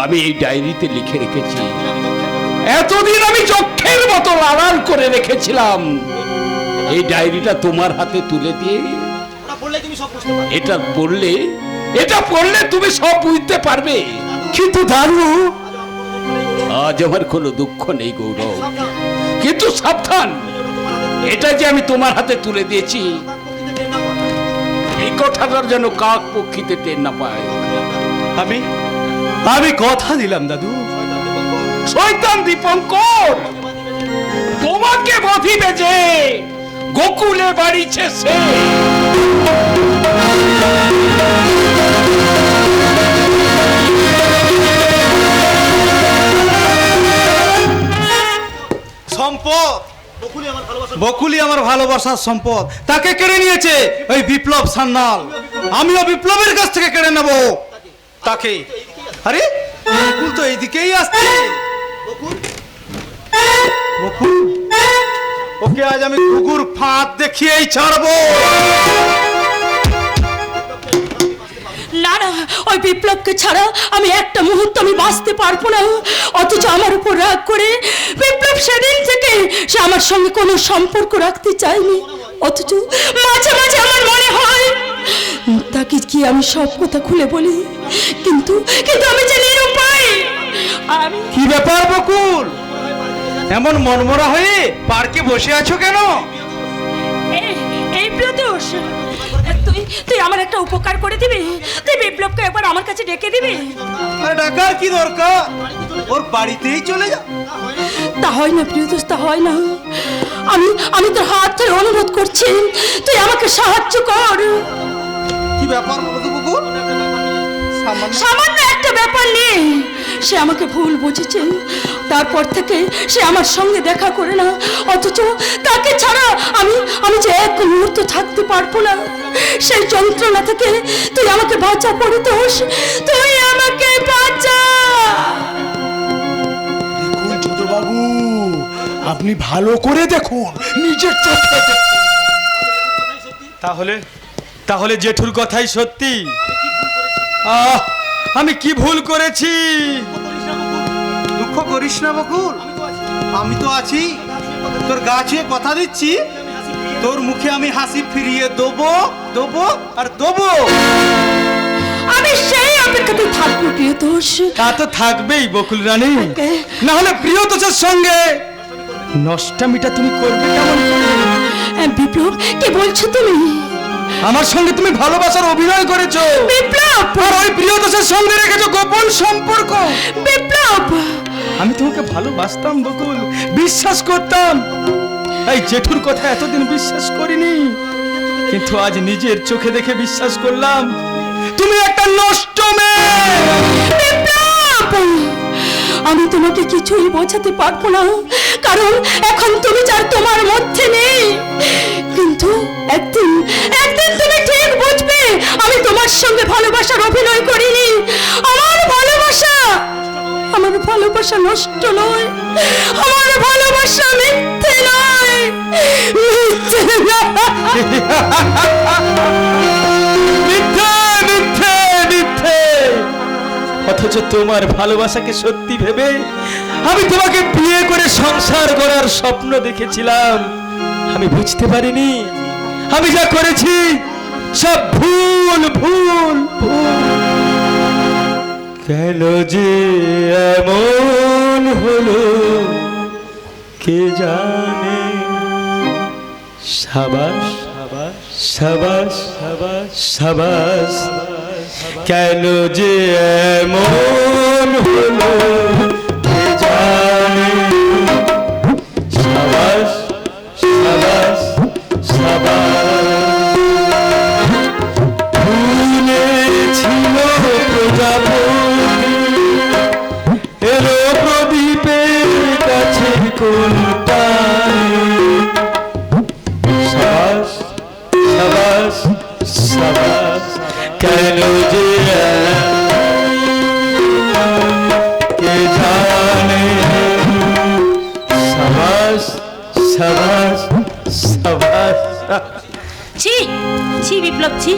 আমি এই ডায়েরিতে লিখে রেখেছি। এতদিন আমি যক্ষের মতো লালাল করে রেখেছিলাম। এই ডায়েরিটা তোমার হাতে তুলে দিয়ে এটা পড়লে তুমি সব বুঝতে পারবে। কিন্তু দাদু, আজ আমার কোনো দুঃখ নেই গৌরব, কিন্তু সাবধান, এটা যে আমি তোমার হাতে তুলে দিয়েছি, এই কথাটার যেন কাক পক্ষীতে টের না পায়। আমি কথা দিলাম দাদু। শয়তান দীপঙ্কর, তোমাকে বধিবে যে গোকুলে বাড়িছে সে। সম্পদ বকুলি আমার ভালোবাসার সম্পদ, তাকে কেড়ে নিয়েছে ওই বিপ্লব সান্যাল। আমিও বিপ্লবের কাছ থেকে কেড়ে নেব তাকে। আরে বকুল তো এইদিকেই আসছে। বকুল, ওকে আজ আমি কুকুর ফাঁদ দেখিয়েই ছাড়বো। না না, ওই বিপ্লবকে ছাড়া আমি একটা মুহূর্ত আমি বাঁচতে পারবো না। অথচ আমার উপর রাগ করে বিপ্লব সেদিন থেকে সে আমার সঙ্গে কোনো সম্পর্ক রাখতে চায়নি। অথচ মাঝে মাঝে আমার মনে হয় তাকে কি আমি সব কথা খুলে বলি, কিন্তু কিন্তু আমি যে নিরুপায়। আমি কি ব্যাপার বকুল, এমন মনমরা হয়ে পার্কে বসে আছো কেন? এই প্রিয়তোষ, তুই তুই আমার একটা উপকার করে দিবি? তুই বিপ্লবকে একবার আমার কাছে ডেকে দিবি? আরে ডাকার কি দরকার, ওর বাড়িতেই চলে যা। তা হয় না প্রিয়তোষ, তা হয় না। আমি তোর হাত ধরে অনুরোধ করছি, তুই আমাকে সাহায্য কর। কি ব্যাপার বলো তো বকুল? সামান্য একটা ব্যাপার নেই, সে আমাকে ভুল বুঝেছে। তারপর থেকে সে আমার সঙ্গে দেখা করে না। অথচ তাকে ছাড়া আমি যে এক মুহূর্ত থাকতে পারবো না। সেই যন্ত্রণা থেকে তুই আমাকে বাঁচা পরিতোষ, তুই আমাকে বাঁচা। দেখুন ছোট বাবু, আপনি ভালো করে দেখুন, নিজের চোখে দেখুন। তাহলে জেঠুর কথাই সত্যি? আমি কি ভুল করেছি? দুঃখ করিস না বকুল, আমি তো আছি। তোর গা ছুঁয়ে কথা দিচ্ছি, তোর মুখে আমি হাসি ফিরিয়ে দেবো দেবো আর দেবো। আমি সেই অপেক্ষাতে থাকবো প্রিয়তোষ। তা তো থাকবেই বকুল রানী, না হলে প্রিয়তোষের সঙ্গে নষ্টামিটা তুমি করবে কেমন করে? বিপ্লব, কি বলছো তুমি? আমার সঙ্গে তুমি ভালোবাসার অভিনয় করেছো বিপ্লব, আর ওই প্রিয়তোষের সঙ্গে রেখেছো গোপন সম্পর্ক। বিপ্লব, আমি তোমাকে ভালোবাসতাম বকুল, বিশ্বাস করতাম। এই জেঠুর কথা এতদিন বিশ্বাস করিনি, কিন্তু আজ নিজের চোখে দেখে বিশ্বাস করলাম তুমি একটা নষ্ট মেয়ে। বিপ্লব, আমি তোমাকে কিছুই বোঝাতে পারবো না, কারণ এখন তুমি যার তোমার মধ্যে নেই। কিন্তু একদিন তুমি ঠিক বুঝবে আমি তোমার সঙ্গে ভালোবাসার অভিনয় করিনি। আমার ভালোবাসা নষ্ট নয়, আমার ভালোবাসা মিথ্যে নয়, মিথ্যে মিথ্যে মিথ্যে মিথ্যে। অথচ তোমার ভালোবাসাকে সত্যি ভেবে আমি তোমাকে বিয়ে করে সংসার করার স্বপ্ন দেখেছিলাম। আমি বুঝতে পারিনি আমি যা করেছি সব ভুল ভুল ভুল। কেন যে এমন হলো কে জানে। সাবাস সাবাস সাবাস সাবাস, কেন যে এমন হলো কে জানে। সাবাস সাবাস সাবাস, ভুলে ছিল প্রজাপতি এলো প্রদীপের কাছে কোনটায়। সাবাস সাবাস সাবাস, কেন যে কে জানে। সাবাস সাবাস সাবাস। ছি ছি বিপ্লব, ছি।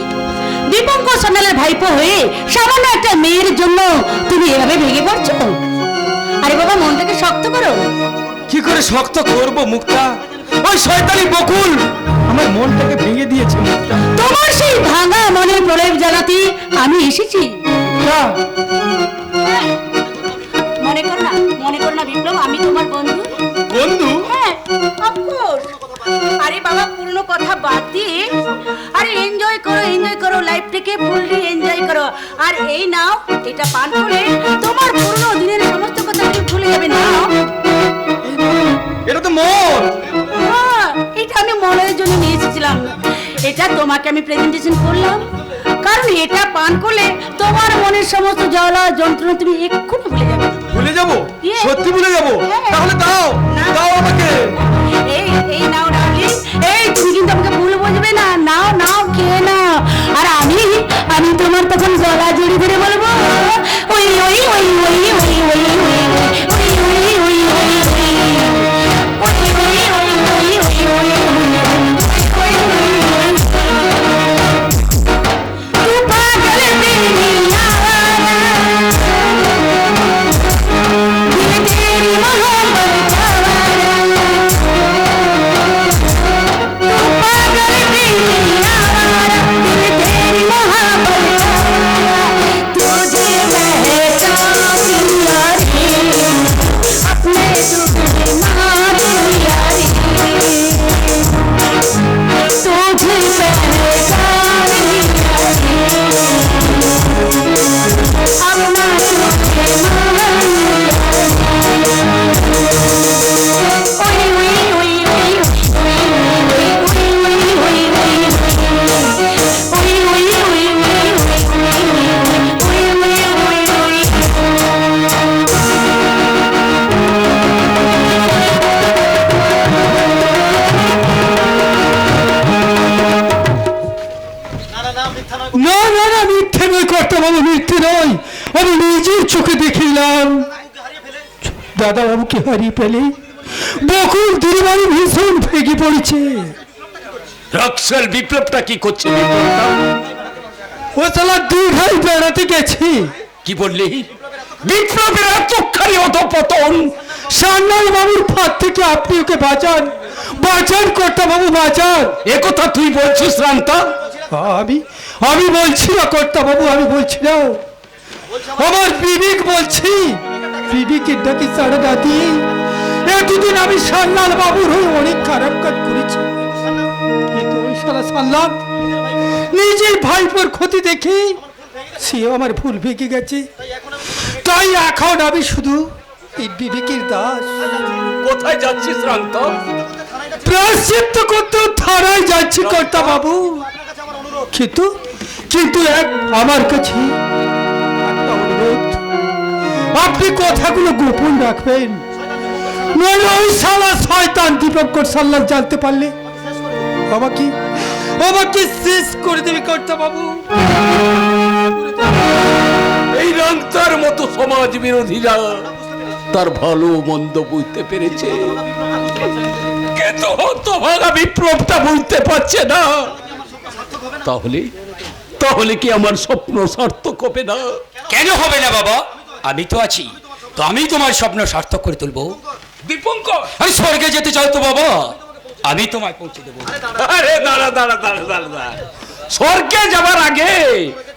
দীপঙ্কর সান্যালের ভাইপো হয়ে সামান্য একটা মেয়ের জন্য তুমি এভাবে ভেঙে পড়ছো? আরে বাবা, মনটাকে শক্ত করো। কি করে শক্ত করবো মুক্তা? ওই শয়তানি বকুল আমার মনটাকে ভেঙে দিয়েছে মুক্তা। তোমার সেই ভাঙা মনের প্রলেপ জানাতে আমি এসেছি। না, মনে করো না বিপ্লব, আমি তোমার বন্ধু। বন্ধু? হ্যাঁ, অফকোর্স। আরে বাবা, পুরনো কথা বাদ দিয়ে আরে এনজয় করো লাইফটাকে ফুললি এনজয় করো। আর এই নাও, এটা পান করে তোমার পুরনো দিনের সমস্ত কথা তুমি ভুলে যাবে। নাও, এটা তো মন। হ্যাঁ, এটা আমি মনের জন্য নিয়ে এসেছিলাম। এটা তোমাকে আমি প্রেজেন্টেশন করলাম, কারণ এটা পান করলে তোমার মনের সমস্ত জ্বালা যন্ত্রণা তুমি এক্ষুনি ভুলে যাবে। ভুলে যাবো? Yes. সত্যি ভুলে যাবো? Yes. তাহলে দাও, দাও আমাকে। এই নাও ডার্লিং, এই তুমি কিন্তু আমাকে ভুল বুঝবে না। নাও নাও, খেয়ে নাও। আর আমি তোমার তখন গলা জড়ি ধরে বলবো, ওই ওই ওই ওই ওই ওই ওই ওই ওই ওই না না না, মিথ্যে নয় কর্তা বাবু, মিথ্যে নয়। আমি নিজের চোখে দেখিলাম দাদা বাবুকে হারিয়ে পেলে বকুল দিদিবাড়ি ভীষণ ভেঙে পড়েছে। রক্সেল বিপ্লবটা কি করছে? বিপ্লবটা ও চালা দুই ভাই বেড়াতে গেছে। কি বললি? বিপ্লবের এতখানি অধপতন! সান্নাল বাবুর ফাঁদ থেকে আপনি ওকে বাঁচান, বাঁচান কর্তা বাবু, বাঁচান। এ কথা তুই বলছিস রান্তা? আমি বলছি না কর্তা বাবু, আমি বলছি না, আমার বিবেক বলছি। বিবেকের ডাকে সাড়া না দিয়ে এতদিন আমি সান্নাল বাবুর হয়ে অনেক খারাপ কাজ করেছি, কিন্তু ওই শালা সান্নাল নিজের ভাইপোর ক্ষতি দেখে সে আমার ভুল ভেঙে গেছে। তাই এখন আমি শুধু এই বিবেকের দাস। কোথায় যাচ্ছিস রান্তা? প্রায়শ্চিত্ত করতে থানায় যাচ্ছি কর্তা বাবু, কিন্তু কিন্তু আমার কাছে একটা অনুরোধ, আপনি কথাগুলো গোপন রাখবেন, নইলে ওই শালা শয়তান দীপঙ্কর সাল্লাল জানতে পারলে আমাকে শেষ করে দেবে কর্তা বাবু। এই রান্তার মতো সমাজ বিরোধীরা তার ভালো মন্দ বুঝতে পেরেছে, কিন্তু হতভাগা বিপ্লবটা বুঝতে পারছে না। তাহলে কি আমার স্বপ্ন সার্থক হবে না? কেন হবে না বাবা? আমি তো আছি, তো আমি তোমার স্বপ্ন সার্থক করে তুলবো। দীপঙ্কর, আমি স্বর্গে যেতে চাও তো বাবা, আমি তোমায় পৌঁছে দেবো। আরে দাঁড়া। স্বর্গে যাবার আগে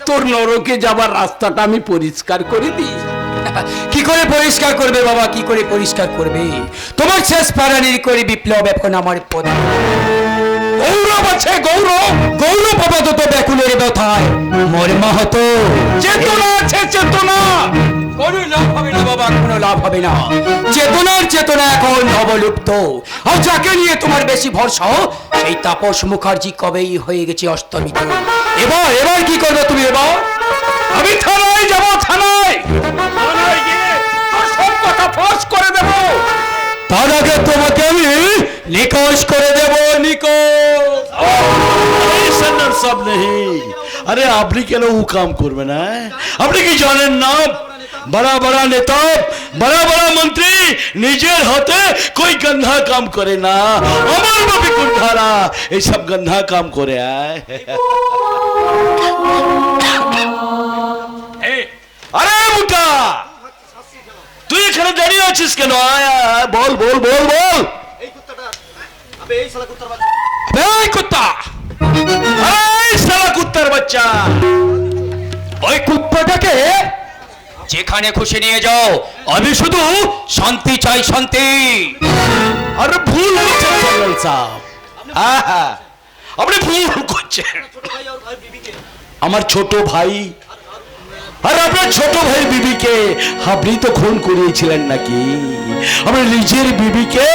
তোর নরকে যাবার রাস্তাটা আমি পরিষ্কার করে দিই। কি করে পরিষ্কার করবে বাবা, কি করে পরিষ্কার করবে? তোমার শেষ প্রাণীর করে বিপ্লব এখন আমার প্রধান। গৌরব আছে, গৌরব আপাতত ব্যাকুলের ব্যথায় মরে মাহাতো। চেতনা আছে, চেতনা। কোনো লাভ হবে না বাবা, কোনো লাভ হবে না। চেতনা এখন অবলুপ্ত। আর যাকে নিয়ে তোমার বেশি ভরসা, সেই তাপস মুখার্জি কবেই হয়ে গেছে অস্তমিত। এবার কি করবে তুমি? এবার আমি থানায় যাব, থানায় গিয়ে তোর সব কথা ফাঁস করে দেব। তার আগে তোমাকে আমি নিকাশ করে দেব, নিকাশ। সন্ন্যার সব নেই। আরে আপনি কেন ও কাম করবেন না? আপনি কি জানেন না, बड़ा बड़ा नेता, बड़ा बड़ा मंत्री निजेर हाथे कोई गंधा काम करे ना। আমার বাপি কুঠারা এই সব গন্ধা কাম করে আয়। আরে মুটা, তুই এখানে দাঁড়িয়ে আছিস কেন? আয় আয়, বল বল বল বল। এই কুত্তাটা, আবে এই শালা কুত্তার বাচ্চা, এই কুত্তা, এই শালা কুত্তার বাচ্চা, ওই কুত্তাটাকে যেখানে খুশি নিয়ে যাও, আমি শুধু শান্তি চাই, শান্তি। আরে ভুল হচ্ছে সাল্লাল সাহেব। আহা, আপনি ভুল করছেন। আমার ছোট ভাই আর আপনার ছোট ভাই বিবিকে আপনি তো খুন করিয়েছিলেন নাকি? আপনার নিজের বিবিকে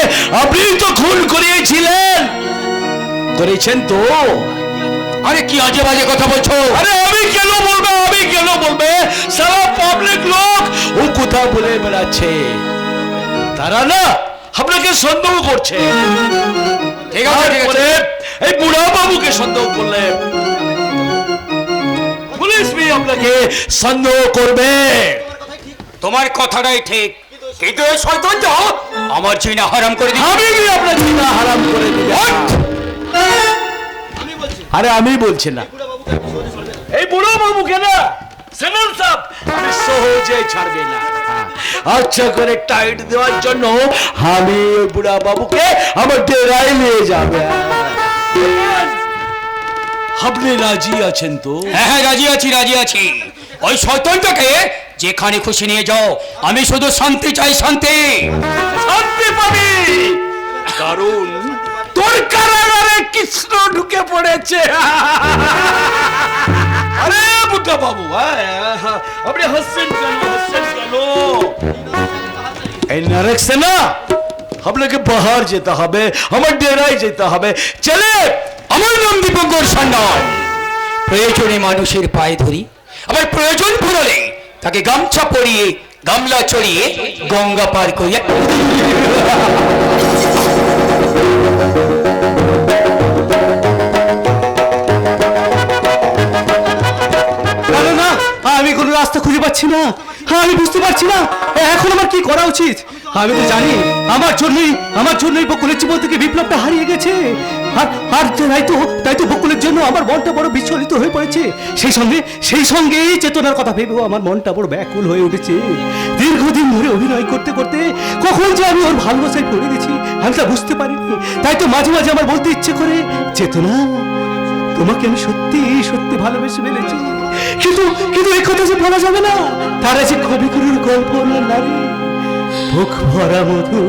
আপনি তো খুন করিয়েছিলেন, করেছেন তো? আরে কি আজে বাজে কথা বলছো? আরে আমি কেন বলবো, আমি কেন বলবে? সারা পাবলিক লোক ও কথা বলে বেড়াচ্ছে, তারা না আপনাকে সন্দেহ করছে। ঠিক আছে, ঠিক আছে। তারপরে এই বুড়া বাবুকে সন্দেহ করলে পুলিশ भी আপনাকে সন্দেহ করবে। তোমার কথাটাই ঠিক, কিন্তু এই শয়তানটা আমার জিনা হারাম করে দিচ্ছে। আমি भी আপনার জিনা হারাম করে দিই। আরে আমি বলছি না, এই বুড়ো বাবুকে না সেনাল সাহেব আমি সহজে ছাড়বে না। আচ্ছা করে টাইট দেওয়ার জন্য আমি ওই বুড়া বাবুকে আমার ডেরায় নিয়ে যাবে। আপনি রাজি আছেন তো? হ্যাঁ হ্যাঁ, রাজি আছি, রাজি আছি। ওই শয়তানটাকে যেখানে খুশি নিয়ে যাও, আমি শুধু শান্তি চাই, শান্তি। শান্তি পাবি, কারণ তোর কারাগারে কৃষ্ণ ঢুকে পড়েছে। আরে বুদ্ধা বাবু, আপনি হাসছেন কেন, হাসছেন কেন? এই নরক সে না আপনাকে বাহার যেতে হবে, আমার ডেরায় যেতে হবে। চলে, আমার নাম দীপঙ্কর সান্যাল। প্রয়োজনে মানুষের পায়ে ধরি, আবার প্রয়োজন ফুরলে তাকে গামছা পরিয়ে গামলা চড়িয়ে গঙ্গা পার করিয়া। না, আমি কোনো রাস্তা খুঁজে পাচ্ছি না, আমি বুঝতে পারছি না এখন আমার কি করা উচিত। আমি তো জানি আমার জন্যই বকুলের জীবন থেকে বিপ্লবটা হারিয়ে গেছে, আর তাই তো বকুলের জন্য আমার মনটা বড় বিচলিত হয়ে পড়েছে। সেই সঙ্গে চেতনার কথা ভেবেও আমার মনটা বড় ব্যাকুল হয়ে উঠেছে। দীর্ঘদিন ধরে অভিনয় করতে করতে কখন যে আমি ওর ভালোবাসায় পড়ে গেছি আমি তা বুঝতে পারিনি। তাই তো মাঝে মাঝে আমার বলতে ইচ্ছে করে, চেতনা তোমাকে আমি সত্যি সত্যি ভালোবেসে ফেলেছি, কিন্তু এই কথা যে বলা যাবে না। তারা যে কবিগুরুর গল্প নারী, বুক ভরা মধু,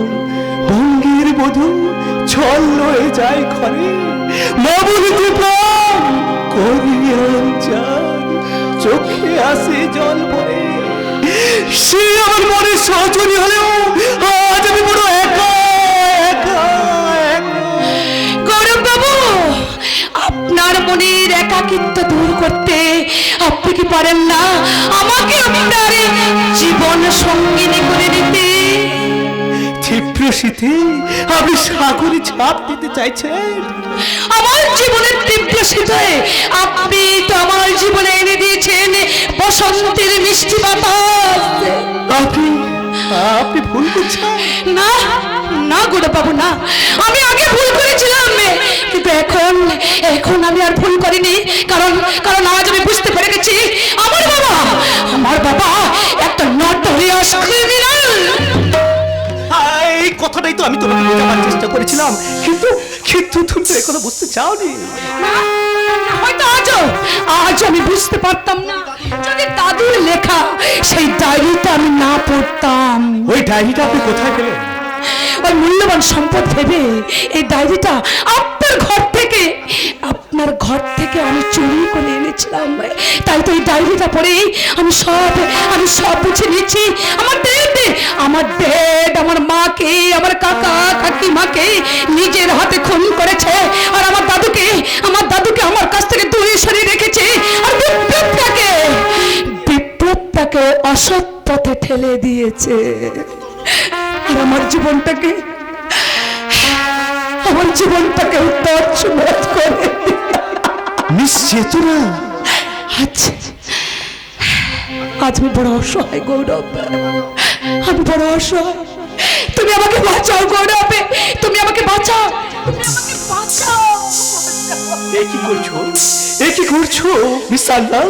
ভঙ্গির বধূ, ছল লয়ে যায় ঘরে, মবুলিতে প্রাণ করিয়ান চাঁদ, চোখে আসে জল ভরে। সে আমার মনে সহচরী হলেও আজ আমি বড় একা একা একা। গৌরব বাবু, আপনার মনের একাকিত্ব দূর করতে আপনি কি পারেন না আমাকে আপনার জীবন সঙ্গিনী করে দিতে? তীব্র শীতে আপনি সাগরে ঝাঁপ দিতে চাইছেন? আমার জীবনের তীব্র শীতে আপনি তো আমার জীবনে এনে দিয়েছেন বসন্তের মিষ্টি বাতাস। আপনি ভুল করছেন। না না গৌরব বাবু, না, আমি আগে ভুল করেছিলাম, কিন্তু এখন আমি আর ভুল করিনি। কারণ আজ আমি বুঝতে পেরে গেছি আমার বাবা একটা নটোরিয়াস ক্রিমিনাল। এই কথাটাই তো আমি তোমাকে বোঝাবার চেষ্টা করেছিলাম, কিন্তু তুমি তো এখনো বুঝতে চাওনি। হয়তো আজ আমি বুঝতে পারতাম না যদি দাদুর লেখা সেই ডায়েরিটা আমি না পড়তাম। ওই ডায়েরিটা আপনি কোথায় পেলেন? ওই মূল্যবান সম্পদ ভেবে এই ডায়েরিটা আপনার ঘর থেকে আমি চুরি করে এনেছিলাম। তাই তো এই ডায়েরিটা পড়ে আমি সব বুঝে নিয়েছি। আমার ড্যাড আমার মাকে, আমার কাকা কাকিমাকে নিজের হাতে খুন করেছে, আর আমার দাদুকে আমার কাছ থেকে দূরে সরিয়ে রেখেছে, আর বিপ্লবটাকে অসৎ পথে ঠেলে দিয়েছে। আর আমার জীবনটাকে তছনছ করে। মিস চেতনা, আজ আমি বড় অসহায় গৌরব, আমি বড় অসহায়। তুমি আমাকে বাঁচাও গৌরব, তুমি আমাকে বাঁচাও। এ কি করছো মিস সান্যাল?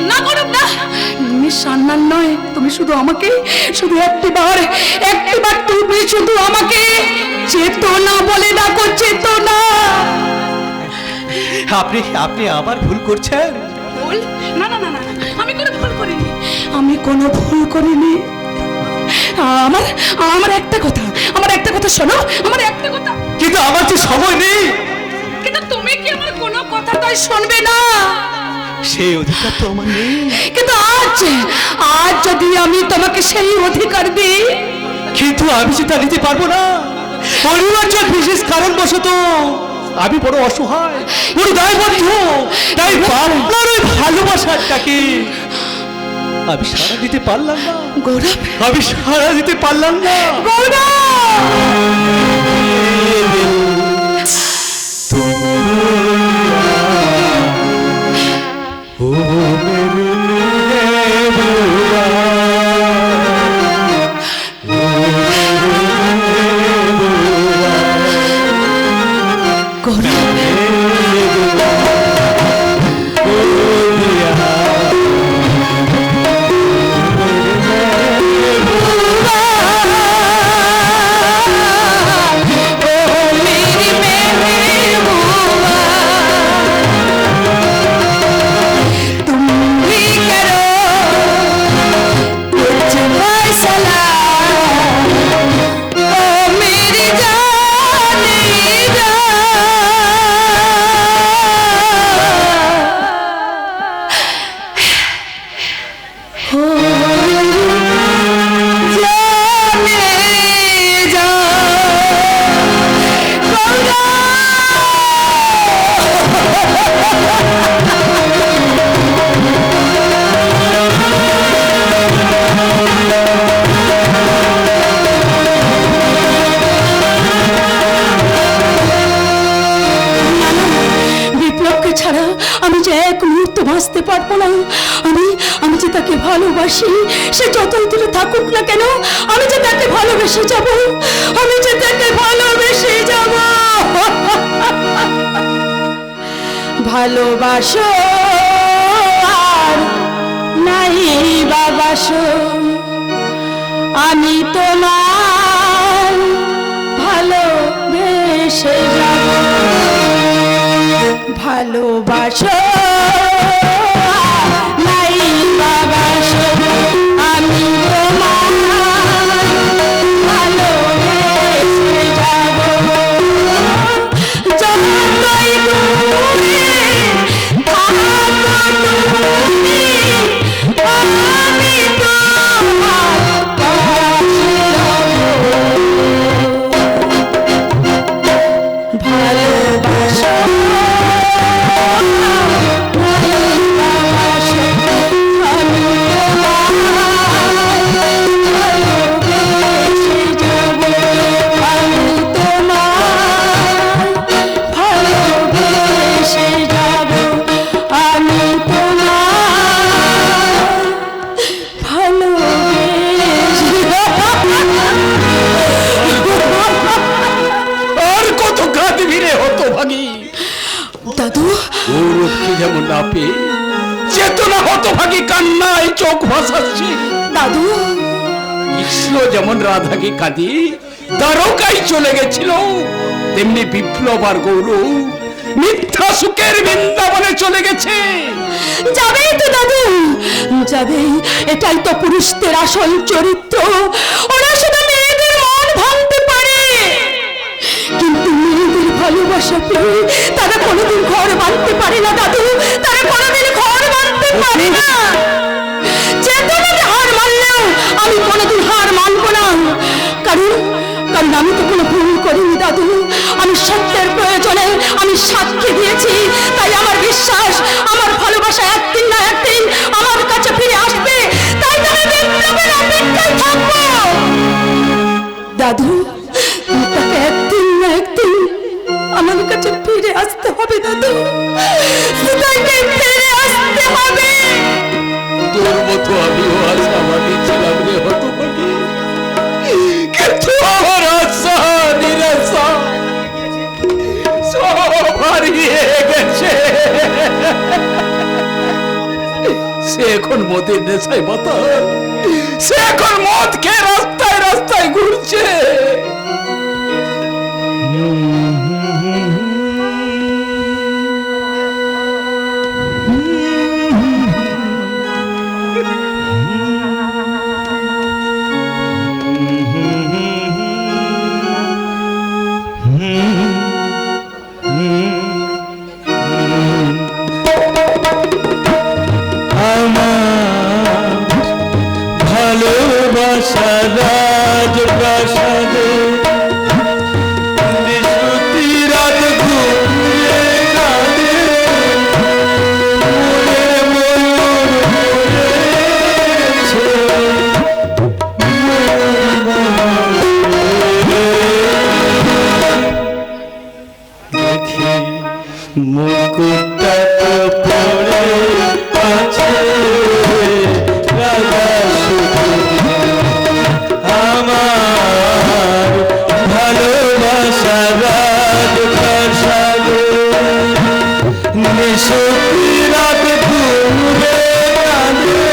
না গৌরব, না, সান্যাল নয়, তুমি শুধু একটিবার তুমি শুধু আমাকে চেতনা বলে ডাকো, চেতনা। আপনি আবার ভুল করছেন। না, আমি কোনো ভুল করিনি। আমার আমার একটা কথা শোনো, আমার একটা কথা। কিন্তু আমার তো সময় নেই। কিন্তু তুমি কি আমার কোনো কথাটাই শুনবে না? সেই অধিকার তো আমার নেই। কিন্তু আজ যদি আমি তোমাকে সেই অধিকার দিই, কিন্তু আমি সেটা নিতে পারবো না। অনিবার্য বিশেষ কারণবশত আমি বড় অসহায়, বড় দায়বদ্ধ। তাই আপনার ওই ভালোবাসাটাকে আমি সারা দিতে পারলাম না গৌরব। আমি সারা দিতে পারলাম না বাঁচতে পারবো না। আমি যে তাকে ভালোবাসি, সে যতই দূরে থাকুক না কেন, আমি যে তাকে ভালোবেসে যাব, আমি যে তাকে ভালোবেসে যাব। ভালোবাসো আর নাই বাবাসো, আমি তোমার ভালোবেসে যাব। ভালোবাসো নাই বাবাসো, আমি তোমার ভালোবেসে যাব। যতই দূরে থাকো তুমি, আমি তোমার পাশে রব। ভালোবাসো যেমন না পেয়ে চেতনা হতভাগী কান্নায় চোখ ভাসাচ্ছে। দাদু কৃষ্ণ যেমন রাধাকে কাঁদি দ্বারকায় চলে গেছিল, তেমনি বিপ্লব আর গৌরব মিথ্যা সুখের বৃন্দাবনে চলে গেছে। যাবেই তো দাদু, যাবে। এটাই তো পুরুষদের আসল চরিত্র। ওরা শুধু মেয়েদের মন ভাঙতে পারে, কিন্তু মেয়েদের ভালোবাসা পেয়ে তারা কোনোদিন ঘর বাঁধতে পারে না দাদু। তারা কোনোদিন ঘর বাঁধতে পারে না। চেতনাকে হার মানলেও আমি কোনোদিন হার মানবো না। কারণ আমি তো কোনো ভুল করিনি দাদু। আমি সত্যের প্রয়োজনে আমি সাক্ষী দিয়েছি। তাই আমার বিশ্বাস, আমার ভালোবাসা একদিন না একদিন আমার কাছে ফিরে আসবে। তাই তো আমি বিপ্লবের অপেক্ষায় থাকবো দাদু। তাকে একদিন না একদিন আমার কাছে ফিরে আসতে হবে দাদু। তাকে ফিরে আসতে হবে। তোর মতো আমিও আশাবাদী ছিলাম রে হতভাগী, কিন্তু আমার আশা নিরাশা সব হারিয়ে গেছে। সে এখন মদের নেশায় মাতাল, সে এখন মদ খেয়ে রাস্তায় রাস্তায় ঘুরছে। ভালোবাসা রাজপ্রাসাদে নিশুতি রাত ঘুমিয়ে কাঁদে মনে দেখি মুকুটটা তো পড়ে আছে রাজা শুধু আমার ভালোবাসা রাজপ্রাসাদে নিশুতি রাত ঘুরে কাঁদে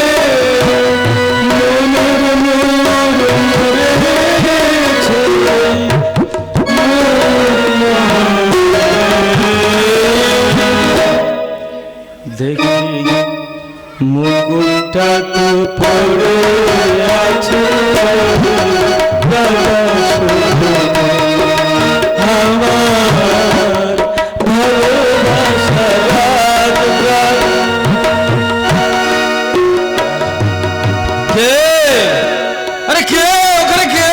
দেখি মুকুটটা তো পড়ে আছে রাজা শুধু আমার ভালোবাসা কে আরে কে ওখানে কে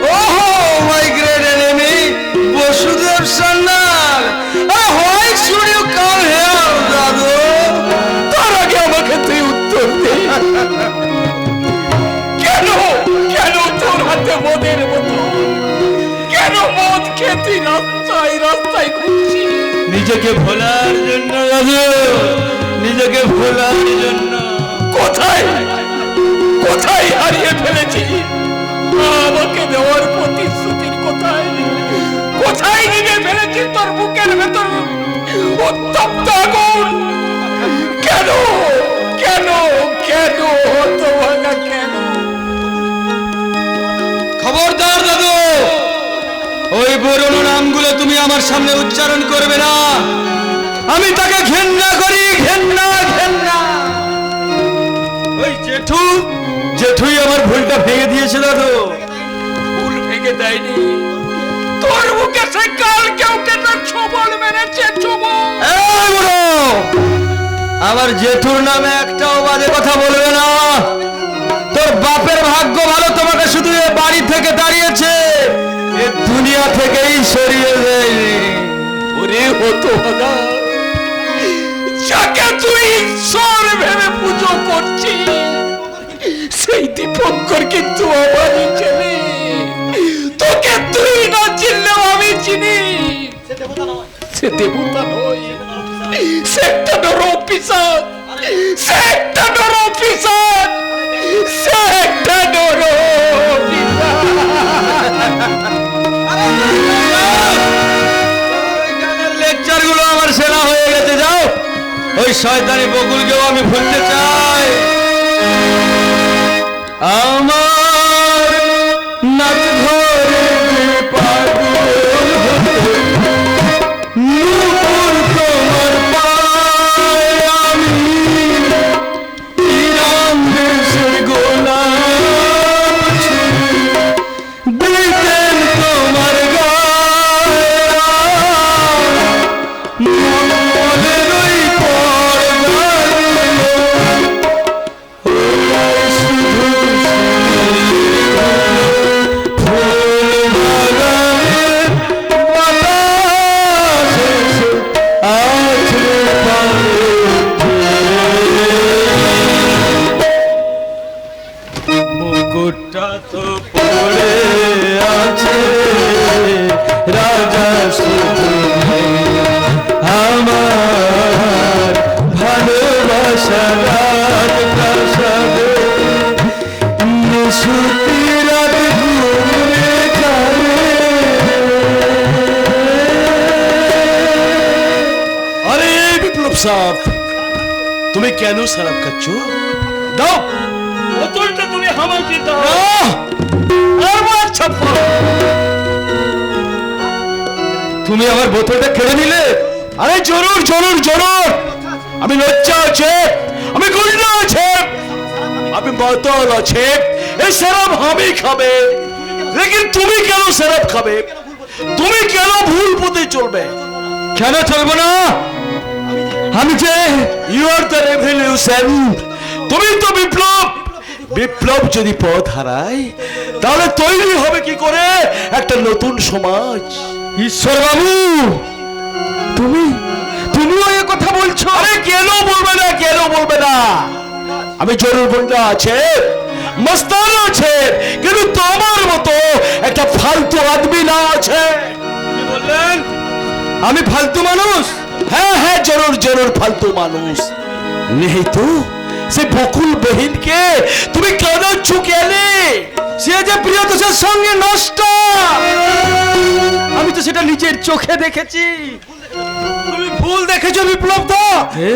ওহো my great enemy Basudeb Sanyal আরে why should you come here দাদু তার আগে আমাকে তুই উত্তর দে কেন কেন তোর হাতে মদের বোতল কেন মদ খেতে রাস্তায় রাস্তায় ঘুরছি নিজেকে ভোলার জন্য দাদু নিজেকে ভোলার জন্য কোথায় কোথায় হারিয়ে ফেলেছি আমাকে দেওয়ার প্রতিশ্রুতির কোথায় কোথায় নিয়ে ফেলেছি তোর বুকের ভেতর উত্তপ্ত আগুন কেন কেন কেন হতভাগা কেন খবরদার দাদু ওই পুরনো নামগুলো তুমি আমার সামনে উচ্চারণ করবে না আমি তাকে ঘেন্না করি ঘেন্না ঘেন্না ওই জেঠুই আমার ভুলটা ভেঙে দিয়েছে দাদু ফুল ভেঙে দেয়নি তোর বুকে সে কাল কেউ কেটে ছবল মেরেছে ছবল এই বুড়ো আমার জেঠুর নামে একটাও বাজে কথা বলবে না তোর বাপের ভাগ্য ভালো তোমাকে শুধু এ বাড়ি থেকে দাঁড়িয়েছে এ দুনিয়া থেকেই সরিয়ে দেয়নি ওরে হতভাগা যাকে তুই ঈশ্বর ভেবে পুজো করছিস সেই দীপঙ্কর কিন্তু আমারই ছেলে তোকে তুই না চিনলেও আমি চিনি সে দেবতা নয় সে একটা নরম পিশাচ সে একটা নরম পিশাচ সে একটা নরম লেকচার গুলো আমার সেরা হয়ে গেছে যাও ওই শয়তানি বকুলকেও আমি ভুলতে চাই আমার নাচ ঘরে পাগল হতে নূপুর তোমার পায়ে আমি ইরান দেশের গোলাপ দিতেন তোমার মনের ওই পর্দাগুলো ওরাই শুধু ফুল বাগানের বাতাসে আছড়ে পড়ে মুকুটটা তো পড়ে আছে রাজা শুধু আমার ভালোবাসা রাজপ্রাসাদে নিশুতি রাত ঘুরে কাঁদে আরে বিপ্লব সাহেব তুমি কেন শরাব খাচ্ছ দাও বোতলটা তুমি আমাকে দাও আমার ছাপ্পা তুমি আমার বোতলটা কেড়ে নিলে আরে জরুর জরুর জরুর আমি লজ্জা আছে আমি গুন্ডা আছে আমি বোতল আছে এই শরাব আমি খাবে লেকিন তুমি কেন শরাব খাবে তুমি কেন ভুল পথে চলবে কেন চলবো না আমি যে ইউ আর দ্য রেভলিউশন তুমি তো বিপ্লব বিপ্লব যদি পথ হারায় তাহলে তৈরি হবে কি করে একটা নতুন সমাজ? ঈশ্বর বাবু, তুমিও এ কথা বলছো? আরে কেন বলবে না, কেন বলবে না? আমি জরুর গুন্ডা আছে, মস্তান আছে, কিন্তু তোমার মতো একটা ফালতু আদমি না আছে। কি বললেন? আমি ফালতু মানুষ? হ্যাঁ হ্যাঁ, জরুর জরুর ফালতু মানুষ নেই তো। সে বকুল বহিনকে তুমি কাঁদাচ্ছ কেন? সে যে প্রিয়তোষের সঙ্গে নষ্ট, আমি তো সেটা নিজের চোখে দেখেছি। তুমি ভুল দেখেছো বিপ্লব দা,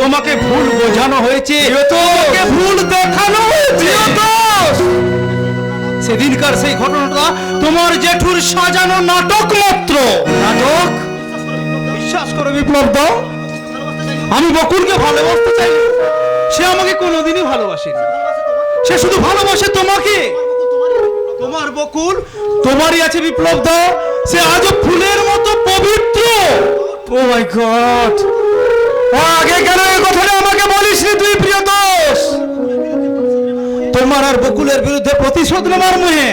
তোমাকে ভুল বোঝানো হয়েছে, তোমাকে ভুল দেখানো হয়েছে। সেদিনকার সেই ঘটনাটা তোমার জেঠুর সাজানো নাটক মাত্র। নাটক? বিশ্বাস করো বিপ্লব দা, আমি বকুলকে ভালোবাসতে চাই, সে আমাকে কোনোদিনই ভালোবাসেনি। সে শুধু ভালোবাসে তোমাকে। তোমার বকুল তোমারই আছে বিপ্লব দা, সে আজও ফুলের মতো পবিত্র। ও মাই গড, আগে কেন এই কথাটা আমাকে বলিসনি তুই প্রিয়তোষ? তোমার আর বকুলের বিরুদ্ধে প্রতিশোধ নেবার মুহে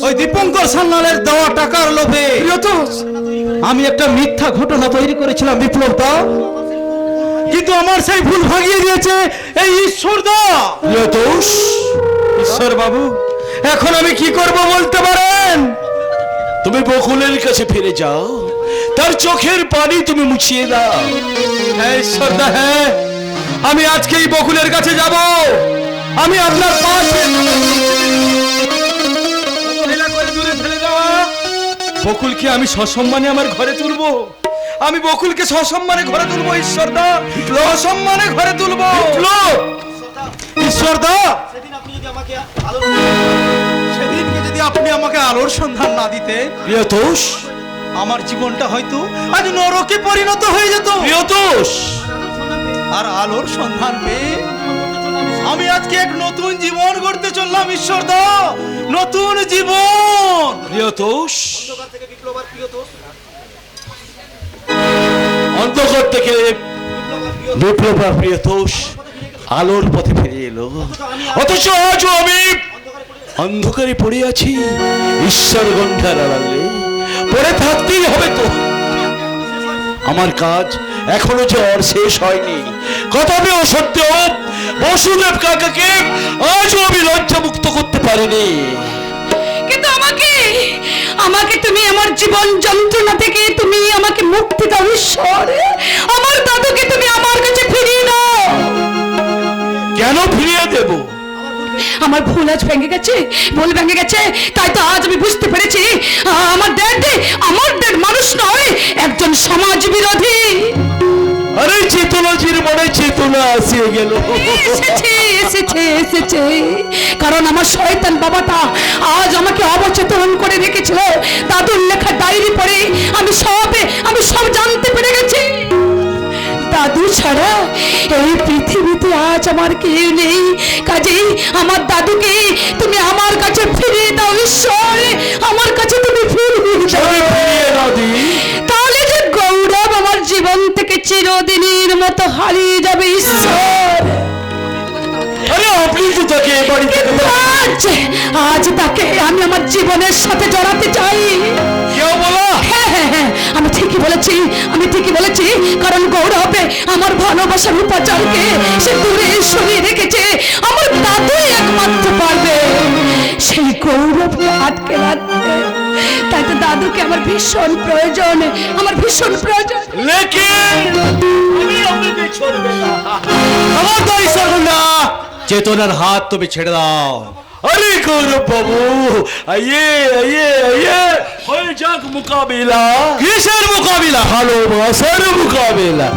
ওই দীপঙ্কর সান্যালের দেওয়া টাকার লোভে আমি একটা মিথ্যা ঘটনা তৈরি করেছিলাম বিপ্লব দা, কিন্তু আমার সেই ভুল ভাগিয়ে দিয়েছে এই ঈশ্বর দা। প্রিয়তোষ, ঈশ্বর বাবু, এখন আমি কি করব বলতে পারেন? তুমি বকুলের কাছে ফিরে যাও, তার চোখের পানি তুমি মুছিয়ে দাও। হ্যাঁ ঈশ্বর দা, হ্যাঁ, আমি আজকেই বকুলের কাছে যাব। আমি আপনার পাশে। অবহেলা করে দূরে ফেলে যাওয়া বকুলকে আমি সসম্মানে আমার ঘরে তুলবো। আমি বকুলকে সসম্মানে ঘরে তুলবো ঈশ্বর দা, সসম্মানে ঘরে তুলবো। ঈশ্বর দা, সেদিনকে যদি আপনি আমাকে আলোর সন্ধান না দিতেন প্রিয়তোষ, আমার জীবনটা হয়তো আজ নরকে পরিণত হয়ে যেত। প্রিয়তোষ, আর আলোর সন্ধান পেয়ে আমি আজকে এক নতুন জীবন গড়তে চললাম ঈশ্বর দা, নতুন জীবন। প্রিয়তোষ, অন্ধকার থেকে বিপ্লব আর প্রিয়তোষ আলোর পথে ফিরে এলো, অথচ আজও আমি অন্ধকারে পড়ে আছি ঈশ্বর গন্ধার আড়ালে। পড়ে থাকতেই হবে তো, আমার কাজ এখনো যে আর শেষ হয়নি। কথাবে অসত্য বসুদেব কাকাকে আজও আমি লজ্জা মুক্ত করতে পারিনি। কিন্তু আমাকে তুমি আমার জীবন যন্ত্রণা থেকে তুমি আমাকে মুক্তি দাও ঈশ্বর। আমার দাদুকে তুমি আমার কাছে ফিরিয়ে দাও। কেন ফিরিয়ে দেব? আমার ভুল আজ ভেঙে গেছে, ভুল ভেঙে গেছে, তাই তো আজ আমি বুঝতে পেরেছি আমার ড্যাড মানুষ নয়, একজন সমাজ বিরোধী। আরে চেতনাজির মনে চেতনা আসিয়ে গেল। এসেছে কারণ আমার শয়তান বাবাটা আজ আমাকে অবচেতন করে রেখেছিল। দাদুর লেখা ডায়েরি পড়ে আমি সব জানতে পেরে গেছি। দাদু ছাড়া এই পৃথিবীতে আজ আমার কেউ নেই, কাজেই আমার দাদুকে তুমি আমার কাছে ফিরিয়ে দাও ঈশ্বর। আমার কাছে তুমি ফিরিয়ে দাও, তাহলে যে গৌরব আমার জীবন থেকে চিরদিনের মতো হারিয়ে যাবে ঈশ্বর। আরে আপনি তো তাকে বাড়িতে আজ তাকে আমি আমার জীবনের সাথে জড়াতে চাই। কেউ বলো? হ্যাঁ, আমি ঠিকই বলেছি, কারণ গৌরবে আমার ভালোবাসার উপাচারকে সে দূরে সরিয়ে রেখেছে। আমার দাদুই একমাত্র পারবে সেই গৌরবকে আটকে রাখতে। তাই তো দাদুকে আমার ভীষণ প্রয়োজন। আমার তো ঈশ্বর না, চেতনার হাত তুমি ছেড়ে দাও। अरे गौरव बाबू, आइए आइए आइए, হয়ে যাক মোকাবিলা। কিসের মোকাবিলা? ভালোবাসার মোকাবিলা।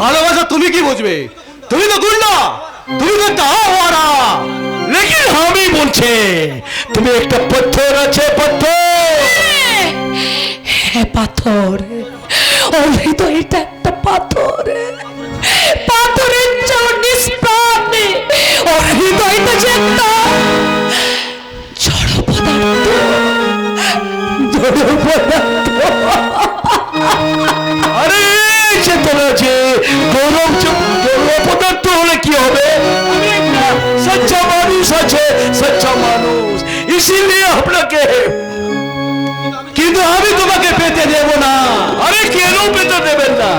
ভালোবাসা তুমি কি বুঝবে? তুমি তো গুন্ডা, তুমি তো দাওয়ারা। লেকিন আমি বলছে তুমি একটা পাথর আছে, পাথর। হ্যাঁ পাথর, ওর হৃদয়টা একটা পাথর, পাথরের চেয়েও নিষ্প্রাণ। ওর হৃদয়টা যে একটা জড় পদার্থ। আরে চেতনা যে গৌরব পদার্থ হলে কি হবে? সচ্চা মানুষ सच्चा मानुष इसीलिए আপনাকে কিন্তু আমি তোমাকে পেতে দেব না আরে কেন পেতে দেবেন না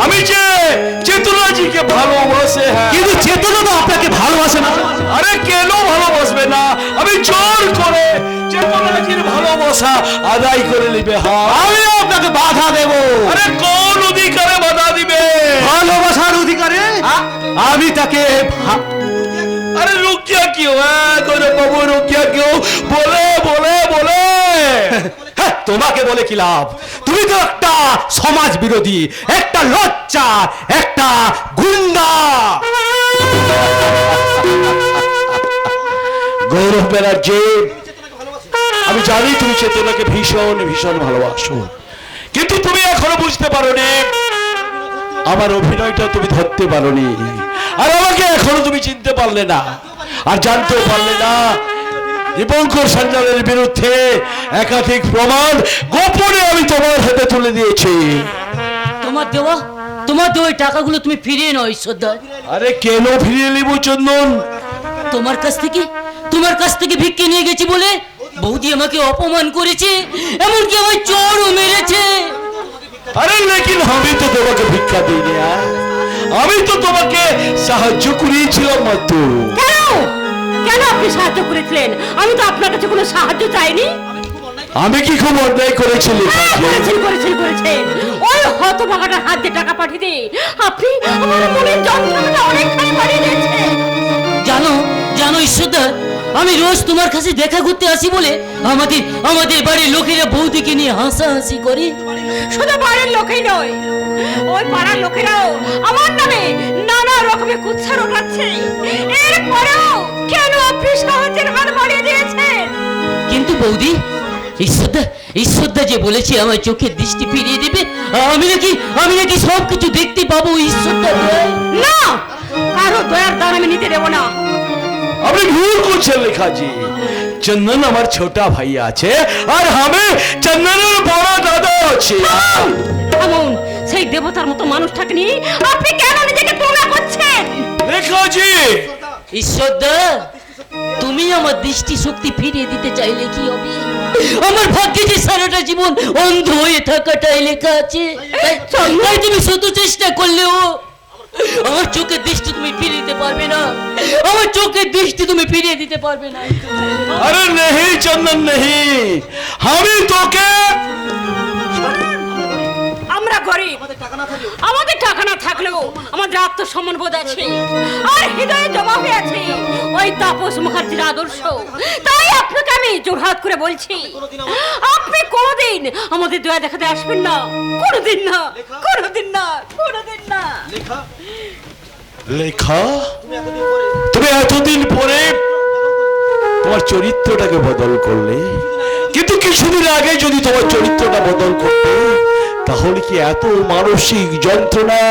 আমি যে চেতনাজিকে ভালোবাসে হ্যাঁ কিন্তু চেতনা তো আপনাকে ভালোবাসে না আরে কেন ভালোবাসবে না আমি জোর করে চেতনাজির ভালোবাসা আদায় করে নেবে হ্যাঁ আমি আপনাকে বাধা দেব আরে কোন অধিকারে বাধা দিবে ভালোবাসার অধিকারে আমি তাকে अरे रुकिया क्यों है गोरे बाबू रुकिया क्यों बोले बोले बोले তোমাকে বলে কি লাভ তুমি তো একটা সমাজ বিরোধী একটা লজ্জা একটা গুন্ডা গৌরব ব্যানার্জি আমি জানি তুমি চেতনাকে ভীষণ ভীষণ ভালোবাসো কিন্তু তুমি এখনো বুঝতে পারোনি আমার অভিনয়টা তুমি ধরতে পারোনি আর আমাকে এখনো তুমি চিনতে পারলে না আর জানতেও পারলে না দীপঙ্কর সান্যালের বিরুদ্ধে একাধিক প্রমাণ গোপনে আমি তোমার হাতে তুলে দিয়েছি তোমার দেওয়া টাকাগুলো তুমি ফিরিয়ে নাও ঈশ্বরদা আরে কেন ফিরিয়ে নিব চন্দন তোমার কাছ থেকে ভিক্ষে নিয়ে গেছি বলে বৌদি আমাকে অপমান করেছে এমনকি আমার চড়ও মেরেছে আরে লেকিন আমি তো তোমাকে ভিক্ষা দিইনি আমি তো তোমাকে সাহায্য করেছিলাম মাত্র কেন আপনি সাহায্য করেছিলেন আমি তো আপনার কাছে কোনো সাহায্য চাইনি আমি কি খুব অন্যায় করেছিলি করেছেন ওই হতভাগাটার হাত দিয়ে টাকা পাঠিয়ে দিয়ে আপনি আমার মনের যন্ত্রণাটা অনেকখানি বাড়িয়ে দিয়েছেন জানো ঈশ্বরদা আমি রোজ তোমার কাছে দেখা করতে আসি বলে আমাদের বাড়ির লোকেরা বৌদিকে নিয়ে হাসাহাসি করে শুধু বাড়ির লোকেই নয় ওই পাড়ার লোকেরাও আমার নামে নানা রকমের কুৎসা রটাচ্ছে এরপরেও কেন আপনি সাহায্যের হাত বাড়িয়ে দিয়েছেন কিন্তু বৌদি ঈশ্বরদা যে বলেছে আমার চোখের দৃষ্টি ফিরিয়ে দেবে আমি নাকি সবকিছু দেখতে পাবো ঈশ্বরদা না কারো দয়ার দান আমি নিতে দেব না আপনি ভুল করছেন লেখাজি চন্দন আমার ছোটা ভাই আছে আর আমি চন্দনের বড় দাদা আছে এমন সেই দেবতার মতো মানুষটাকে নিয়ে আপনি কেন নিজেকে তুলনা করছেন লেখাজি ঈশ্বরদা তুমি আমার দৃষ্টি শক্তি ফিরিয়ে দিতে চাইলে কি হবে আমার ভাগ্যে যে সারাটা জীবন অন্ধ হয়ে থাকাটাই লেখা আছে তাই তুমি শত চেষ্টা করলেও আমার চোখের দৃষ্টি তুমি ফিরিয়ে দিতে পারবে না আমার চোখের দৃষ্টি তুমি ফিরিয়ে দিতে পারবে না আরে নেই চন্দন নেই আমি তোকে আমরা গরিব আমাদের টাকা না থাকলেও আমাদের আত্মসম্মান বোধ আছে আর হৃদয়ে জমা হয়ে আছে ওই তাপস মুখার্জির আদর্শ তাই আপনাকে আমি জোরহাত করে বলছি আপনি কোনোদিন আমাদের দয়া দেখাতে আসবেন না কোনোদিন না লেখা তুমি এতদিন পরে তোমার চরিত্রটাকে বদল করলে কিন্তু কিছুদিন আগে যদি তোমার চরিত্রটা বদল করতে তাহলে কি এত মানসিক যন্ত্রণা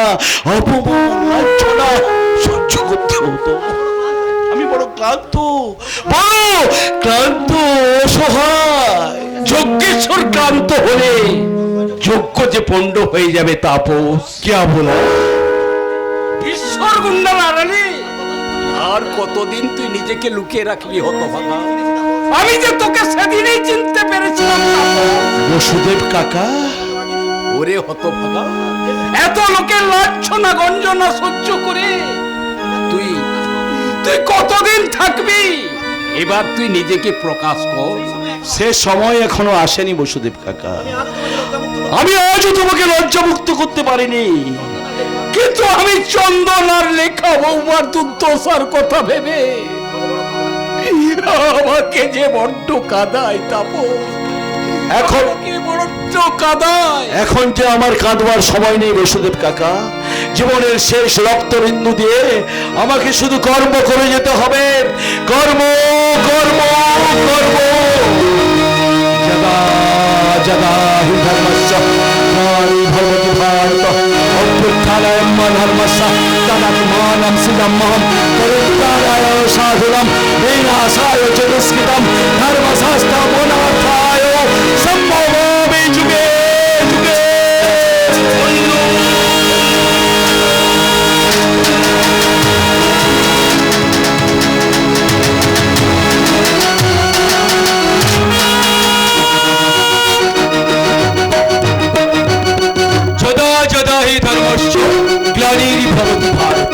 অপমান লাঞ্ছনা সহ্য করতে হতো আমি বড় ক্লান্ত অসহায় যজ্ঞেশ্বর ক্লান্ত হলে যজ্ঞ যে পণ্ড হয়ে যাবে তাপস কে বলা ঈশ্বর গুন্ডা নারানি আর কতদিন তুই নিজেকে লুকিয়ে রাখবি হতভাগা আমি যে তোকে সেদিনই চিনতে পেরেছিলাম বসুদেব কাকা ওরে হতভাগা এত লোকের লাঞ্ছনা গঞ্জনা সহ্য করে তুই কতদিন থাকবি এবার তুই নিজেকে প্রকাশ কর সে সময় এখনো আসেনি বসুদেব কাকা আমি আজও তোমাকে লজ্জামুক্ত করতে পারিনি কিন্তু আমি চন্দন আর লেখা বৌমার দুর্দশার কথা ভেবে আমাকে যে বড্ড কাঁদায় তাপস এখন কি বড্ড কাঁদায় এখন যে আমার কাঁদবার সময় নেই বসুদেব কাকা জীবনের শেষ রক্তবিন্দু দিয়ে আমাকে শুধু কর্ম করে যেতে হবে কর্ম কর্ম কর্ম জগা জগা হি ধর্মস্য নারী ভগবতি ভারত অভ্যুত্থানায় ধর্মস্য তদাত্মানম সিদম্মহম পরিত্রাণায় সাধুরম বিনাশায় চ দুষ্কৃতম ধর্মশাস্ত্রমনার্থায় সম্ভবামি যুগে যুগে ধর্মস্য গ্লানির্ভবতি ভারত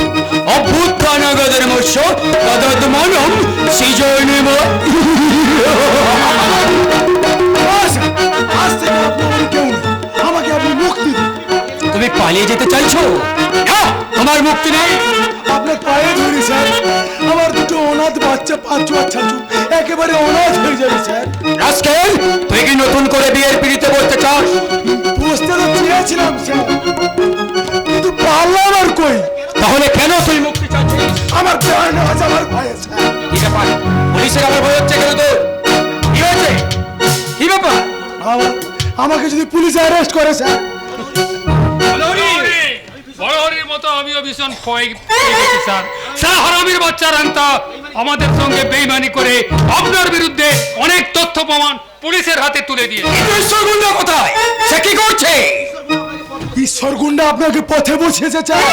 অভ্যুত্থানগতর্মস্য তদাত্মানম সৃজনেম। আজ থেকে আপনার কেউ নেই, আমাকে আপনি মুক্তি দিন। তুমি পালিয়ে যেতে চাইছো? না, তোমার মুক্তি নেই। আপনার পায়ে ধরি স্যার, আমার দুটো অনাথ বাচ্চা 5 বাচ্চা একেবারে অনাথ হয়ে যাবে স্যার। রাস্কেল, তুই কি নতুন করে বিয়ের পিড়িতে বসতে চাস? বুঝতে তো চেয়েছিলাম স্যার, কিন্তু পারলাম আর কই। তাহলে কেন তুই মুক্তি চাচ্ছিস? আমার প্রাণ আছে আমার পায়ে স্যার। কি ব্যাপার? পুলিশের আবার ভয় হচ্ছে কেন তোর? কি হয়েছে? কি ব্যাপার? আমাকে যদি পুলিশ অ্যারেস্ট করে স্যার। বড়হরির মতো আমিও ভীষণ ভয় পেয়ে গেছি স্যার। স্যার, হারামির বাচ্চা রান্তা আমাদের সঙ্গে বেইমানি করে আপনার বিরুদ্ধে অনেক তথ্য প্রমাণ পুলিশের হাতে তুলে দিয়ে ঈশ্বরগুন্ডা কোথায়? সে কি করছে? ঈশ্বর গুন্ডা আপনাকে পথে বসিয়েছে স্যার।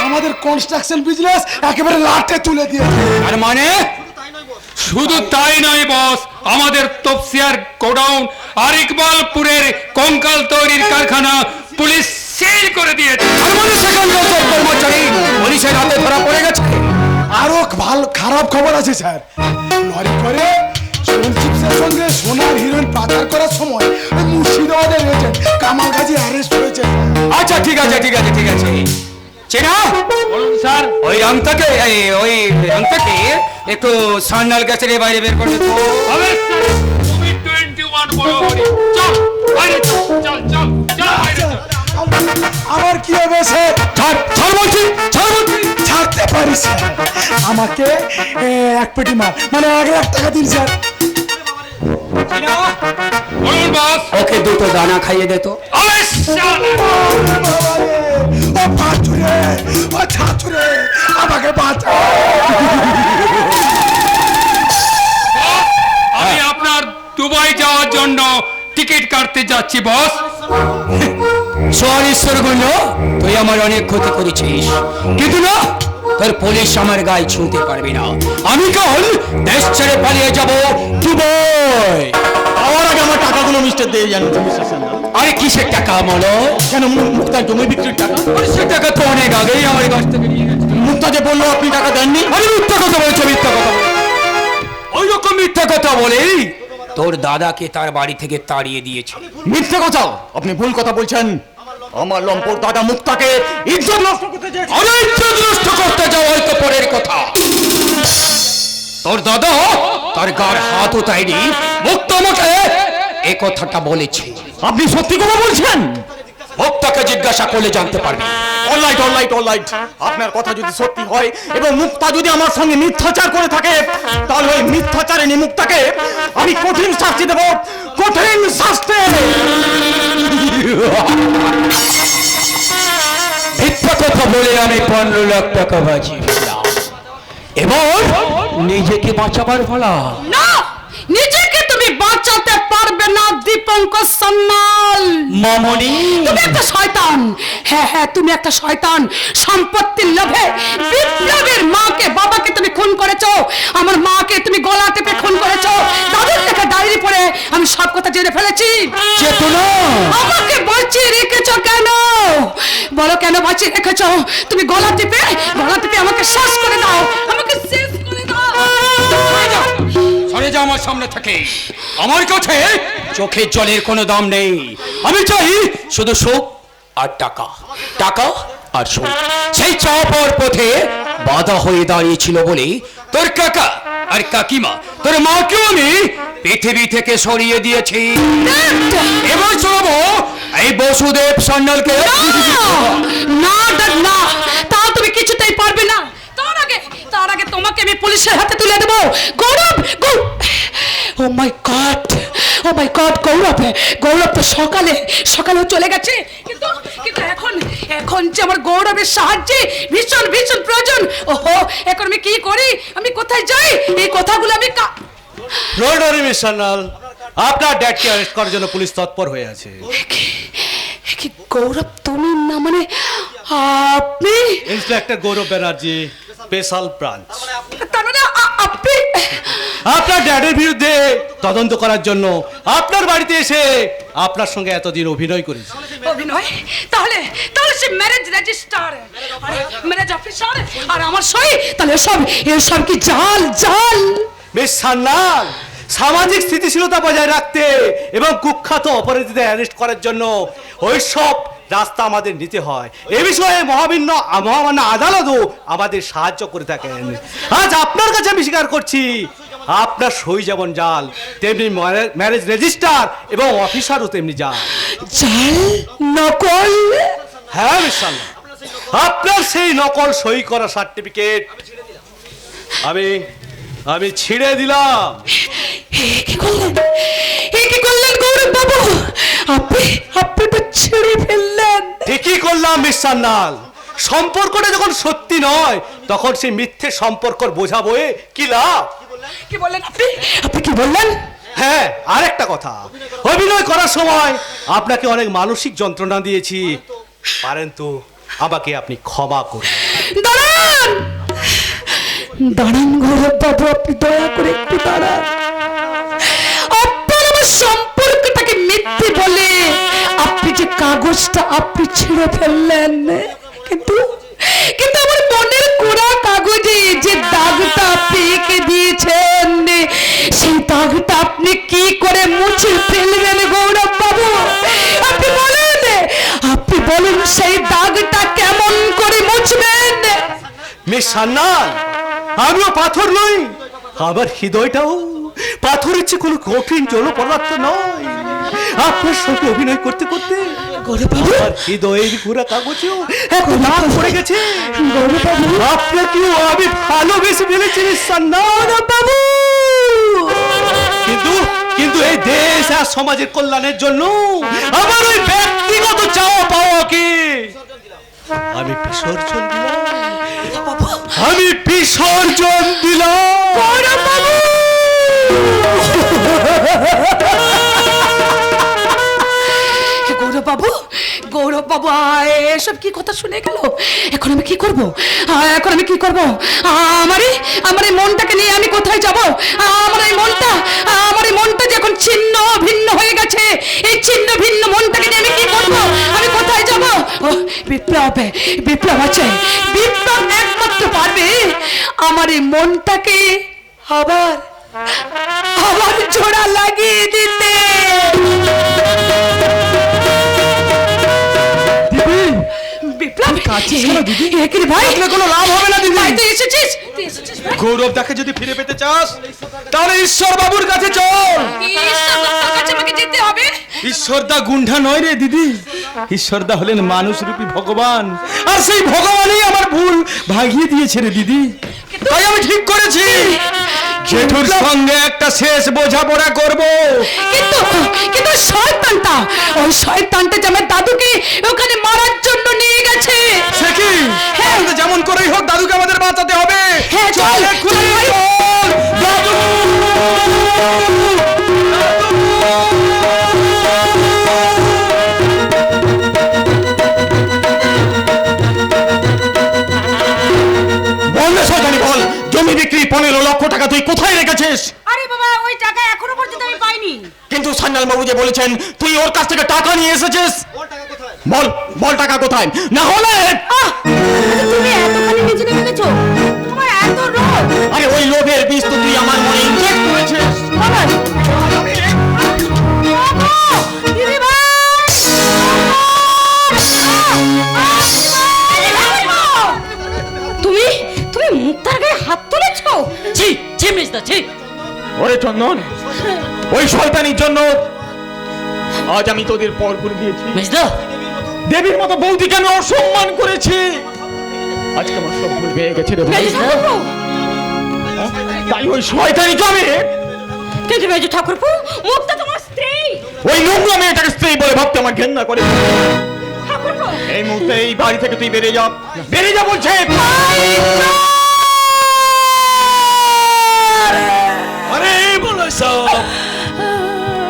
আমাদের কনস্ট্রাকশন বিজনেস একেবারে লাটে তুলে দিয়েছে। আর মানে? শুধু তাই নয় বস, আমাদের তপসিয়ার গোডাউন আর ইকবালপুরের কঙ্কাল তৈরির কারখানা পুলিশ সিল করে দিয়েছে। আর মানে সেখানকার সব কর্মচারী পুলিশের হাতে ধরা পড়ে গেছে। আরো ভালো খারাপ খবর আছে স্যার। লরি করে সঞ্জীবের সঙ্গে সোনার হিরোইন পাচার করার সময় ওই মুর্শিদাবাদের এজেন্ট কামাল গাজী অ্যারেস্ট হয়েছে। আচ্ছা ঠিক আছে ঠিক আছে ঠিক আছে, চেনা বলুন স্যার। ওই রংটাকে ওই রংটাকে একটু সান্নাল গাছের বাইরে বের করে তো। হবে স্যার, তুমি 21 বড়হরি, চল বাইরে চল, চল চল চল বাইরে চল। আমার কি হবে স্যার? ছাড় ছাড় বলছি, ছাড় বলছি। ছাড়তে পারি স্যার। আমাকে এক পেটি মাল মানে 1 লাখ টাকা দিন স্যার। বলুন বস। ওকে দুটো দানা খাইয়ে দে তো। হবে স্যার। বাবারে, ও পাঁচুরে, ও ছাচুরে, আমাকে বাঁচা। আমি আপনার দুবাই যাওয়ার জন্য টিকিট কাটতে যাচ্ছি বস। শোন ঈশ্বরগুণ্ড, তুই আমার অনেক ক্ষতি করেছিস, কিন্তু না, তোর পুলিশ আমার গায়ে ছুঁতে পারবি না। আমি কাল দেশ ছেড়ে পালিয়ে যাব দুবাই। আমার আগে আমার টাকাগুলো মিস্টার দিয়ে জানেন মিস্টার সান্যাল। আরে কিসের টাকা বলো? কেন মুক্তার জমি বিক্রির টাকা? আরে সে টাকা তো অনেক আগেই আমার কাছ থেকে নিয়ে গেছে। মুক্তা যে বললো আপনি টাকা দেননি। আরে মিথ্যা কথা বলছো, মিথ্যা কথা বলছো। ওই রকম মিথ্যা কথা বলেই তোর দাদাকে তার বাড়ি থেকে তাড়িয়ে দিয়েছে। মিথ্যে কথা, আপনি ভুল কথা বলছেন। আমার লম্পট দাদা মুক্তাকে ইজ্জত নষ্ট করতে চেয়েছে। আরে ইজ্জত নষ্ট করতে যাও হয়তো পরের কথা। তোর দাদা তার গার হাত উঠায়নি, মুক্তা আমাকে এ কথাটা বলেছে। আপনি সত্যি কথা বলছেন? মুক্তাকে জিজ্ঞাসা করলে জানতে পারবি। অলরাইট অলরাইট অলরাইট, আপনার কথা যদি সত্যি হয় এবং মুক্তা যদি আমার সঙ্গে মিথ্যাচার করে থাকে, তাহলে ওই মিথ্যাচারিণী মুক্তাকে আমি কঠিন শাস্তি দেব, কঠিন শাস্তি। মিথ্যা কথা বলে আমি 15 লাখ টাকা বাজি পেলাম। এবার নিজেকে বাঁচাবার ফলা। না, নিজেকে তুমি বাঁচাতে পারবে না দীপঙ্কর সান্যাল। মামনি, তুমি একটা শয়তান। হ্যাঁ হ্যাঁ, তুমি একটা শয়তান। সম্পত্তির লোভে বিপ্লবের মাকে বাবাকে তুমি খুন করেছো, আমার মাকে তুমি গলা টেপে খুন করেছো। তাদের লেখা ডায়েরি পড়ে আমি সব কথা জেনে ফেলেছি। চেতনা, আমাকে বাঁচিয়ে রেখেছো কেন? বলো কেন বাঁচিয়ে রেখেছো? তুমি গলা টিপে আমাকে শেষ করে দাও, আমাকে শেষ করে দাও। সরে যা আমার সামনে থেকে। আমার কাছে চোখের জলের কোনো দাম নেই। আমি চাই শুধু সুখ আর টাকা, টাকা আর সুখ। সেই চাপার পথে বাধা হয়ে দাঁড়িয়েছিল বলে তোর কাকা আর কাকিমা, তোর মাকেও আমি পৃথিবী থেকে সরিয়ে দিয়েছি। এবার শোনাবো এই বসুদেব সান্যালকে। না না, তা তুমি কিছুতেই পারবে না। তার আগে তোমাকে আমি পুলিশের হাতে তুলে দেবো। গৌরব, ও মাই গড, ও মাই গড, গৌরব তো সকালেও চলে গেছে, কিন্তু এখন যে আমার গৌরবের সাহায্যে ভীষণ ভীষণ প্রয়োজন। ওহো, এখন আমি কি করি? আমি কোথায় যাই? এই কথাগুলো আমি ডোন্ট ওয়ারি মিস সান্যাল, আপনার ড্যাডকে অ্যারেস্ট করার জন্য পুলিশ তৎপর হয়ে আছে। কি গৌরব তুমি? না মানে আপনি? ইন্সপেক্টর গৌরব ব্যানার্জি, স্পেশাল ব্রাঞ্চ। তার মানে আপনি আপনার ড্যাডের বিরুদ্ধে তদন্ত করার জন্য আপনার বাড়িতে এসে আপনার সঙ্গে এতদিন অভিনয় করেছি। অভিনয় তাহলে তাহলে সে ম্যারেজ রেজিস্টার ম্যারেজ অফিসার আর আমার সই, তাহলে এসব কি জাল জাল? বেশ সান্নাল, সামাজিক স্থিতিশীলতা বজায় রাখতে এবং কুখ্যাত অপরাধীদের অ্যারেস্ট করার জন্য ওইসব রাস্তা আমাদের নিতে হয়। এ বিষয়ে মহামান্য আদালতও আমাদের সাহায্য করে থাকেন। আজ আপনার কাছে আমি স্বীকার করছি, আপনার সই যেমন জাল, তেমনি ম্যারেজ রেজিস্টার এবং অফিসারও তেমনি জাল। জাল নকল? হ্যাঁ মিশাল, আপনার সেই নকল সই করা সার্টিফিকেট আমি ছিঁড়ে দিলাম। কি করলেন গৌরব বাবু? আপনি তো ছিঁড়ে ফেললেন। ঠিকই করলাম মিশাল। সম্পর্কটা যখন সত্যি নয় তখন সেই মিথ্যে সম্পর্ক বোঝা বয়ে কি লাভ? কি বললেন আপনি কি বললেন? হ্যাঁ, আরেকটা কথা, অভিনয় করার সময় আপনাকে অনেক মানসিক যন্ত্রণা দিয়েছি, পারেন তো আমাকে আপনি ক্ষমা করুন। দাঁড়ান গৌরব বাবু, আপনি দয়া করে একটু দাঁড়ান। আপনার আমার সম্পর্কটাকে মিথ্যে বলে আপনি যে কাগজটা আপনি ছিঁড়ে ফেললেন, কিন্তু আমার মনের কোরা কাগজে যে দাগটা আপনি এঁকে দিয়েছেন, সেই দাগটা আপনি কি করে মুছে ফেলবেন গৌরব বাবু? আপনি বলুন সেই দাগটা কেমন করে মুছবেন? মিস সান্নাল, আমিও পাথর নই, আমার হৃদয়টাও পাথরের চেয়ে কোনো কঠিন জল পদার্থ নয়। আপনার সঙ্গে অভিনয় করতে করতে আমার হৃদয়ের পুরা কাগজেও এখন দাগ পড়ে গেছে। আপনাকেও আমি ভালোবেসে ফেলেছি সান্নাল বাবু, কিন্তু এই দেশ আর সমাজের কল্যাণের জন্য আমার ওই ব্যক্তিগত চাওয়া পাওয়াকে আমি বিসর্জন দিলাম। গৌরব বাবু, এসব কি কথা শুনে গেল? এখন আমি কি করব? আমার এই মনটাকে নিয়ে আমি কোথায় যাব? আমার এই মনটা যে এখন ছিন্ন ভিন্ন হয়ে গেছে, এই ছিন্ন ভিন্ন মনটাকে নিয়ে আমি কি করব? আমি কোথায় যাব? বিপ্লব আছে, বিপ্লব একমাত্র পারবে আমার এই মনটাকে আবার জোড়া লাগিয়ে দিতে। গৌরব দাকে যদি ফিরে পেতে চাস তাহলে ঈশ্বর বাবুর কাছে চল। ঈশ্বরদা গুন্ডা নয় রে দিদি, ঈশ্বরদা হলেন মানুষ রূপী ভগবান, আর সেই ভগবানই আমার ভুল ভাগিয়ে দিয়েছে রে দিদি। তাই আমি ঠিক করেছি জেঠুর সঙ্গে একটা শেষ বোঝাপড়া করব। কিন্তু শয়তানটা যে আমার দাদুকে ওখানে মারার জন্য নিয়ে গেছে। সে কি? যেমন করেই হোক দাদুকে আমাদের বাঁচাতে হবে। চল দাদু! বল, জমি বিক্রি 15 লক্ষ টাকা তুই কোথায় রেখেছিস? আরে বাবা, ওই টাকা এখনো পর্যন্ত আমি পাইনি। কিন্তু সান্নাল বাবু যে বলেছেন তুই ওর কাছ থেকে টাকা নিয়ে এসেছিস। বল টাকা কোথায়? না হলে তুমি এতখানি নিচে নেমে গেছো, তোমার এত লোভ। আরে ওই লোভের বীজ তো তুই আমার মনে ইনজেক্ট করেছিস। দিদি ভাই, তুমি মুক্তার গায়ে হাত তুলেছো? ছি মিস্টার, ছি। ওরে চন্দন, ওই শয়তানির জন্য আজ আমি তোদের পর করে দিয়েছি। মিস্টার, দেবীর মতো বৌদিকে আমি অসম্মান করেছি, আজকে আমার সব ভুল হয়ে গেছে রে ভাই। তাই ওই শয়তানিকে আমি কিন্তু মেজো ঠাকুরপো, মুক্তা তোমার স্ত্রী। ওই নোংরা মেয়েটাকে স্ত্রী বলে ভাবতে আমার ঘৃণা করে। ঠাকুরপো, এই মুহূর্তে এই বাড়ি থেকে তুই বেরিয়ে যা বলছে। अरे बोलो साहब,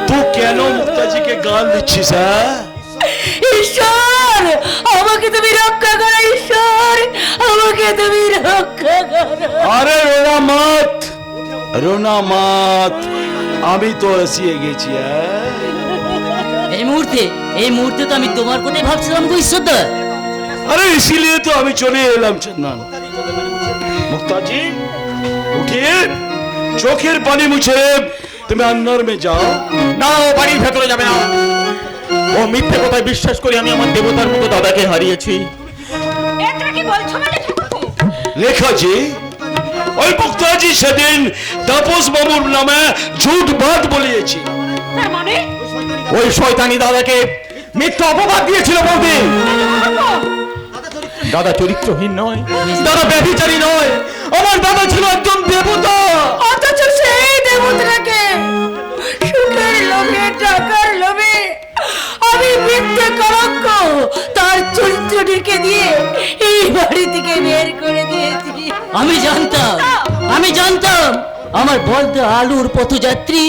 तू কেন মুক্তাজিকে গাল দিচ্ছিস? ঈশ্বর, আমাকে তুমি রক্ষা করো। ঈশ্বর, আমাকে তুমি রক্ষা করো। আরে রোনা মাত, আমি তো এসে গেছি। এই মুহূর্তে তো আমি তোমার কথাই ভাবছিলাম গো ঈশ্বরদা। अरे इसीलिए तो আমি চলে এলাম চন্দন। মুক্তাজি উঠিয়ে চোখের পানি মুছে তুমি আন্নার মে যাও। না, ও বাড়ির ভেতরে যাবে না। ও মিথ্যে কথায় বিশ্বাস করি আমি আমার দেবতার মতো দাদাকে হারিয়েছি। এটা কি বলছো মানে ঠাকুর? লেখাজি ওই মুক্তাজি সেদিন তাপস বাবুর নামে ঝুট বাদ বলিয়েছি। তার মানে ওই শয়তানি দাদাকে মিথ্যা অপবাদ দিয়েছিল বৌদি। দাদা চরিত্রহীন নয়, দাদা ব্যভিচারী নয়, আমার দাদা ছিল একজন দেবতা। অথচ সেই দেবতাকে সুখের লোভে টাকার লোভে আমি মিথ্যে কলঙ্ক তার চরিত্র ঢেকে দিয়ে এই বাড়ি থেকে বের করে দিয়েছি। আমি জানতাম আমার বলতে আলুর পথযাত্রী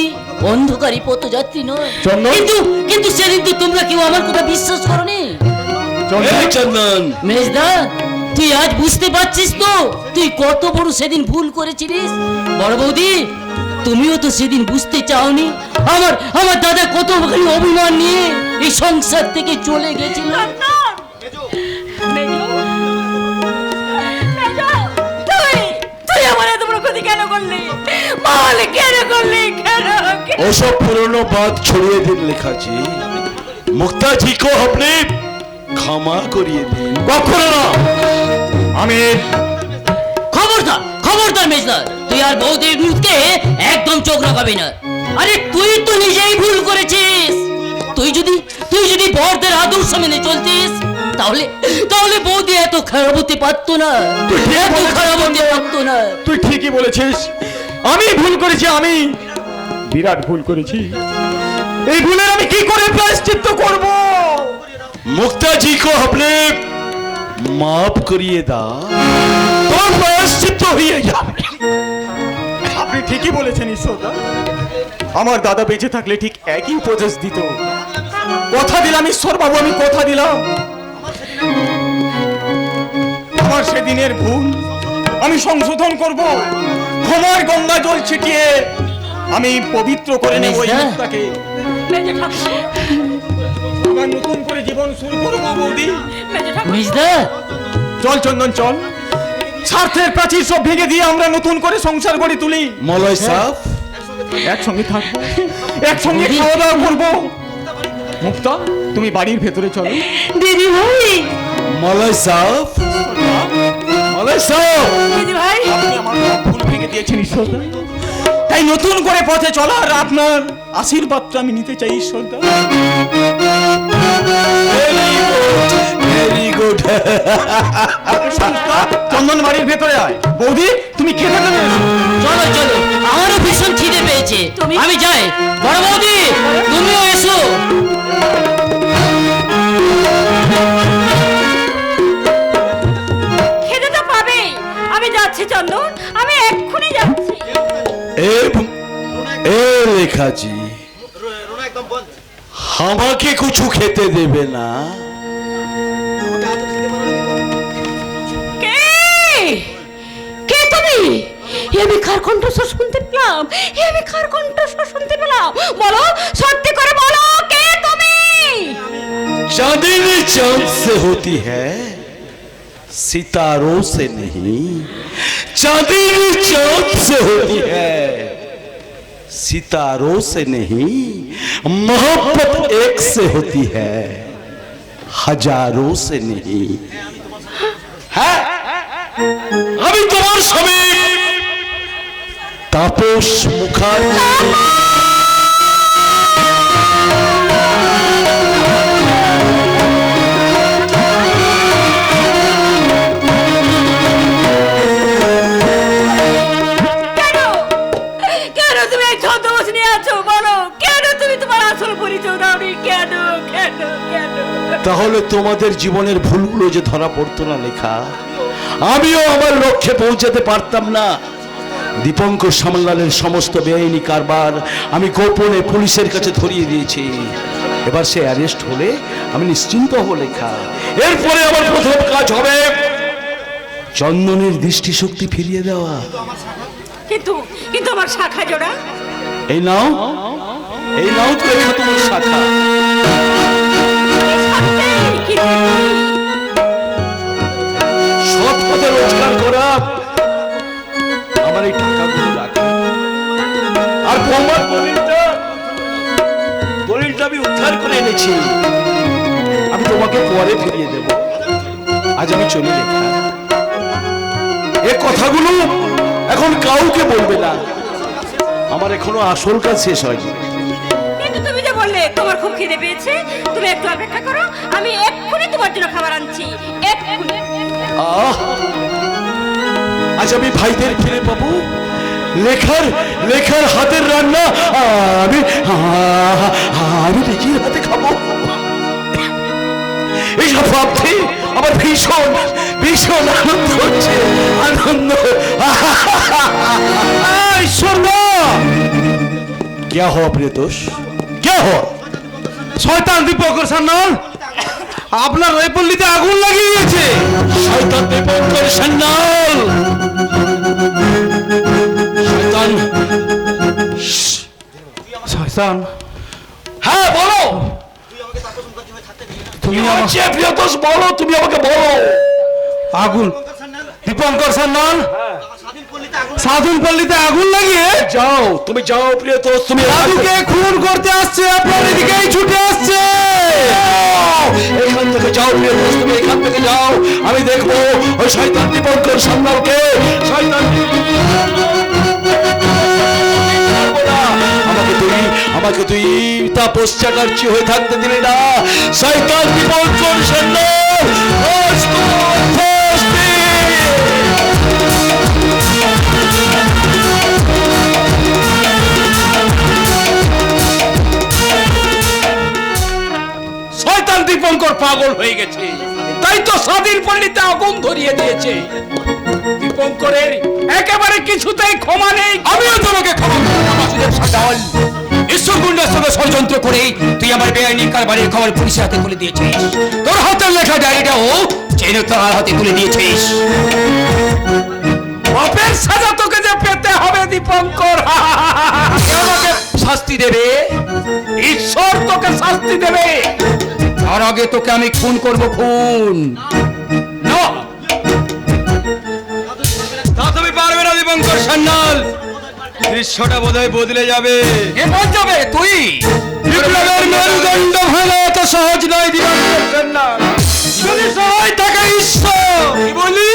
অন্ধকারী পথযাত্রী নয়। চন্দন? কিন্তু সেদিন তো তোমরা কেউ আমার কথা বিশ্বাস করনি। এই চন্দন মেজদা, তুই আজ বুঝতে পারছিস তো তুই কত বড় সেদিন ভুল করেছিলিস? বড় বৌদি, তুমিও তো সেদিন বুঝতে চাওনি আমার দাদা কত ভারী অভিমান নিয়ে এই সংসার থেকে চলে গেছিল। তুই আমার এত বড় ক্ষতি কেন করলি? বল কেন করলি? কেন? ওসব পুরনো বাদ ছড়িয়ে দিন লেখাজি। মুক্তাজি को अपने ক্ষমা করিয়ে দিন। কখনো না। আমি খবরদার মেজদা, তুই আর বৌদির মুখে একদম চোখ রাখাবি না। আরে তুই তো নিজেই ভুল করেছিস। তুই যদি বড়দের আদর্শ মেনে চলতিস তাহলে বৌদি এত খারাপ হতে পারতো না। তুই ঠিকই বলেছিস, আমি ভুল করেছি, আমি বিরাট ভুল করেছি। এই ভুলের আমি কি করে প্রায়শ্চিত্ত করব? मुक्ताजी को अपने माफ करिए दा तो प्रायश्चित्त হয়ে যাবে। আপনি ঠিকই বলেছেন ঈশ্বরদা। আমার দাদা বেঁচে থাকলে ঠিক একই উপদেশ দিত। কথা দিলাম ঈশ্বর বাবু, আমি কথা দিলাম। আমার সেদিনের ভুল আমি সংশোধন করব। ক্ষমার গঙ্গা জল ছিটিয়ে আমি পবিত্র করে নেব এই মুখটাকে। আবার নতুন করে জীবন শুরু করবো বৌদি। মেজদা, চল চন্দন চল, স্বার্থের প্রাচীর সব ভেঙে দিয়ে আমরা নতুন করে সংসার গড়ে তুলি। মলয় সাহেব একসঙ্গে থাকবো, একসঙ্গে খাওয়া দাওয়া করবো। মুক্তা, তুমি বাড়ির ভেতরে চলো। দিদি ভাই, মলয় সাহেব দিদি ভাই, আপনি আমার সব ভুল ভেঙে দিয়েছেন ঈশ্বরদা, তাই নতুন করে পথে চলার আপনার আশীর্বাদটা আমি নিতে চাই ঈশ্বরদা। Very good. চন্দন বাড়ির ভেতরে আয়। বৌদি, তুমি খেতে দেবে? চলো আমারও ভীষণ খিদে পেয়েছে, আমি যাই। বড় বৌদি, তুমিও এসো। খেতে তো পাবেই। আমি যাচ্ছি চন্দন, আমি এক্ষুনি যাচ্ছি। এ লেখাজি আমাকে কিছু খেতে দেবে না? কে তুমি? আমি কার কণ্ঠস্বর শুনতে পেলাম? আমি কার কণ্ঠস্বর শুনতে পেলাম? বলো, সত্যি করে বলো, কে তুমি? चांदनी चांद से होती है, सितारों से नहीं। चांदनी चांद से होती है, सितारों से नहीं। मोहब्बत एक से होती है, हजारों से नहीं। है अभी तुम्हारे समय तापस मुखार्जी। কেন তুমি এই ছদ্মবেশ নিয়ে আছো? বলো, কেন তুমি তোমার আসল পরিচয় দাওনি? কেন কেন কেন? তাহলে তোমাদের জীবনের ভুলগুলো যে ধরা পড়তো না লেখা, আমিও আমার লক্ষ্যে পৌঁছাতে পারতাম না। দীপঙ্কর সামলালের সমস্ত বেআইনি কারবার আমি গোপনে পুলিশের কাছে ধরিয়ে দিয়েছি। এবার সে অ্যারেস্ট হলে আমি নিশ্চিন্ত হব লেখা। এরপরে আমার প্রথম কাজ হবে চন্দনের দৃষ্টিশক্তি ফিরিয়ে দেওয়া। কিন্তু আমার শাখা জোড়া, এই নাও তো লেখা তোমার শাখা। সৎ পথে রোজগার করা আমার এই টাকাগুলো রাখা, আর তোমার দলিলটা আমি উদ্ধার করে এনেছি, আমি তোমাকে পরে ফিরিয়ে দেব। আজ আমি চলে লেখা, এ কথাগুলো এখন কাউকে বলবে না, আমার এখনো আসল কাজ শেষ হয়নি। কিন্তু তুমি যে বললে তোমার খুব খিদে পেয়েছে, তুমি একটু অপেক্ষা করো, আমি এক্ষুনি তোমার জন্য খাবার আনছি, এক্ষুনি। আজ আমি ভাইদের ফিরে পাবো, লেখার হাতের রান্না আমি নিজের হাতে খাবো। এইসব ভাবতে আমার ভীষণ আনন্দ হচ্ছে, আনন্দ। ঈশ্বর না, क्या हो प्रियतोष, क्या हो? শয়তান দীপঙ্কর সান্যাল আপনার ওই পল্লীতে আগুন লাগিয়ে দিয়েছে। শয়তান দীপঙ্কর সান্যাল, শয়তান, হ্যাঁ বলো, তুমি আমাকে প্রিয়তোষ বলো, তুমি আমাকে বলো। আগুন দীপঙ্কর সান্যাল সাধুন পল্লীতে আগুন লাগিয়ে যাও, তুমি যাও প্রিয়তোষ, তুমি সাধুকে খুন করতে আসছে, আপনার এদিকেই ছুটে আসছে। এখান থেকে যাও প্রিয়তোষ, তুমি এখান থেকে যাও, আমি দেখবো ওই শয়তান দীপঙ্কর সান্যালকে। আমাকে তুই তাপস চ্যাটার্জি হয়ে থাকতে দিলে না, শয়তান দীপঙ্কর সান্যাল। শয়তান দীপঙ্কর পাগল হয়ে গেছে, তাই তো স্বাধীন পল্লীতে আগুন ধরিয়ে দিয়েছে। দীপঙ্করের একেবারে কিছুতেই ক্ষমা নেই। আমিও তোমাকে ক্ষমা করব না বাসুদেব সান্যাল। ঈশ্বর গুন্ডার সঙ্গে ষড়যন্ত্র করে তুই আমার বেআইনি কারবারের খবর পুলিশের হাতে তুলে দিয়েছিস, তোর হাতের লেখা ডায়েরিটাও চেন তার হাতে তুলে দিয়েছিস। বাপের সাজা তোকে যে পেতে হবে দীপঙ্কর। কে আমাকে শাস্তি দেবে? ঈশ্বর তোকে শাস্তি দেবে। তার আগে তোকে আমি খুন করব, খুন। না, তা তুমি পারবে না দীপঙ্কর সান্যাল, দৃশ্যটা বোধহয় বদলে যাবে। কে বলবে? তুই বিপ্লবের মেরুদণ্ড ভাঙা এত সহজ নয় দীপঙ্কর সান্যাল, যদি সহায় থাকে ঈশ্বর। কি বলি?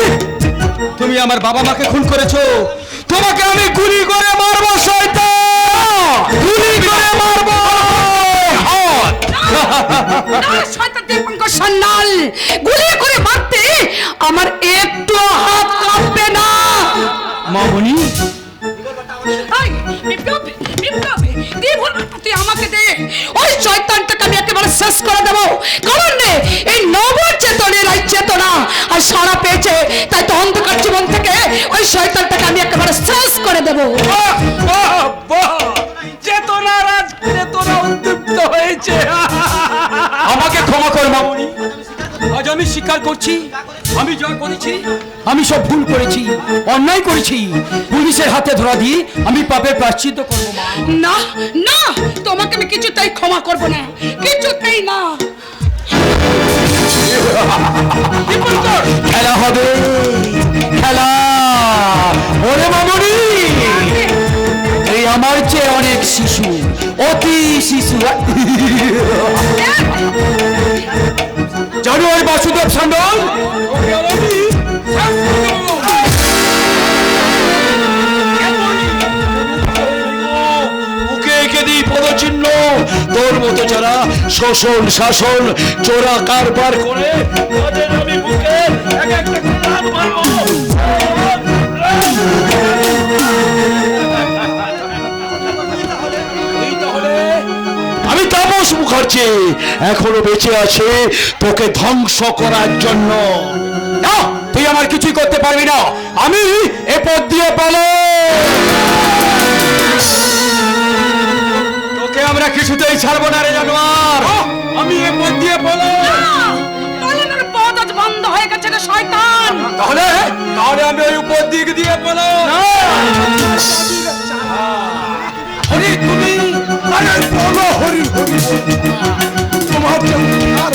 তুমি আমার বাবা মাকে খুন করেছো, তোমাকে আমি গুলি করে মারবো শয়তান, গুলি করে মারবো। শয়তান দীপঙ্কর সান্যাল, গুলি করে মারতে আমার একটু হাত কাঁপবে না। মামনি, এই, বিপ্লব, বিপ্লব, তুই বলবি তুই আমাকে দে, ওই শয়তানটাকে আমি একেবারে শেষ করে দেবো। কারণ রে, এই নবচেতনের এই চেতনা আর সারা পেয়েছে, তাই তো অন্ধকার জীবন থেকে ওই শয়তানটাকে আমি একেবারে শেষ করে দেবো। চেতনা রাজ, চেতনা উদ্দীপ্ত হয়েছে। আমাকে ক্ষমা কর মামনি, আজ আমি স্বীকার করছি আমি যা করেছি, আমি সব ভুল করেছি, অন্যায় করেছি। পুলিশের হাতে ধরা দিয়ে আমি পাপের প্রায়শ্চিত্ত করবো মা। না না, তোমাকে আমি কিছুতেই ক্ষমা করব না, কিছুতেই না। খেলা হবে, খেলা। ওরে মামনি, এই আমার চেয়ে অনেক শিশু, অতি শিশু। জানো ওই বাসুদেব সান্যাল, বুকে এঁকে দিই পদচিহ্ন, তোর মতো যারা শোষণ শাসন চোরা কারবার করে তাদের আমি বুকে এক একটা করে লাথ মারবো। আমি তাপস মুখার্জি এখনো বেঁচে আছে তোকে ধ্বংস করার জন্য। না, তুই আমার কিছুই করতে পারবি না, আমি এ পথ দিয়ে পালো। তোকে আমরা কিছুতেই ছাড়বো না রে জানোয়ার, আমি এ পথ দিয়ে পালো। পালানোর পথ আজ বন্ধ হয়ে গেছে রে শয়তান। তাহলে তাহলে আমি ওই উপর দিক দিয়ে পালো। হরি তুমি আরে বলো হরি হরি তোমার যে উদ্ধার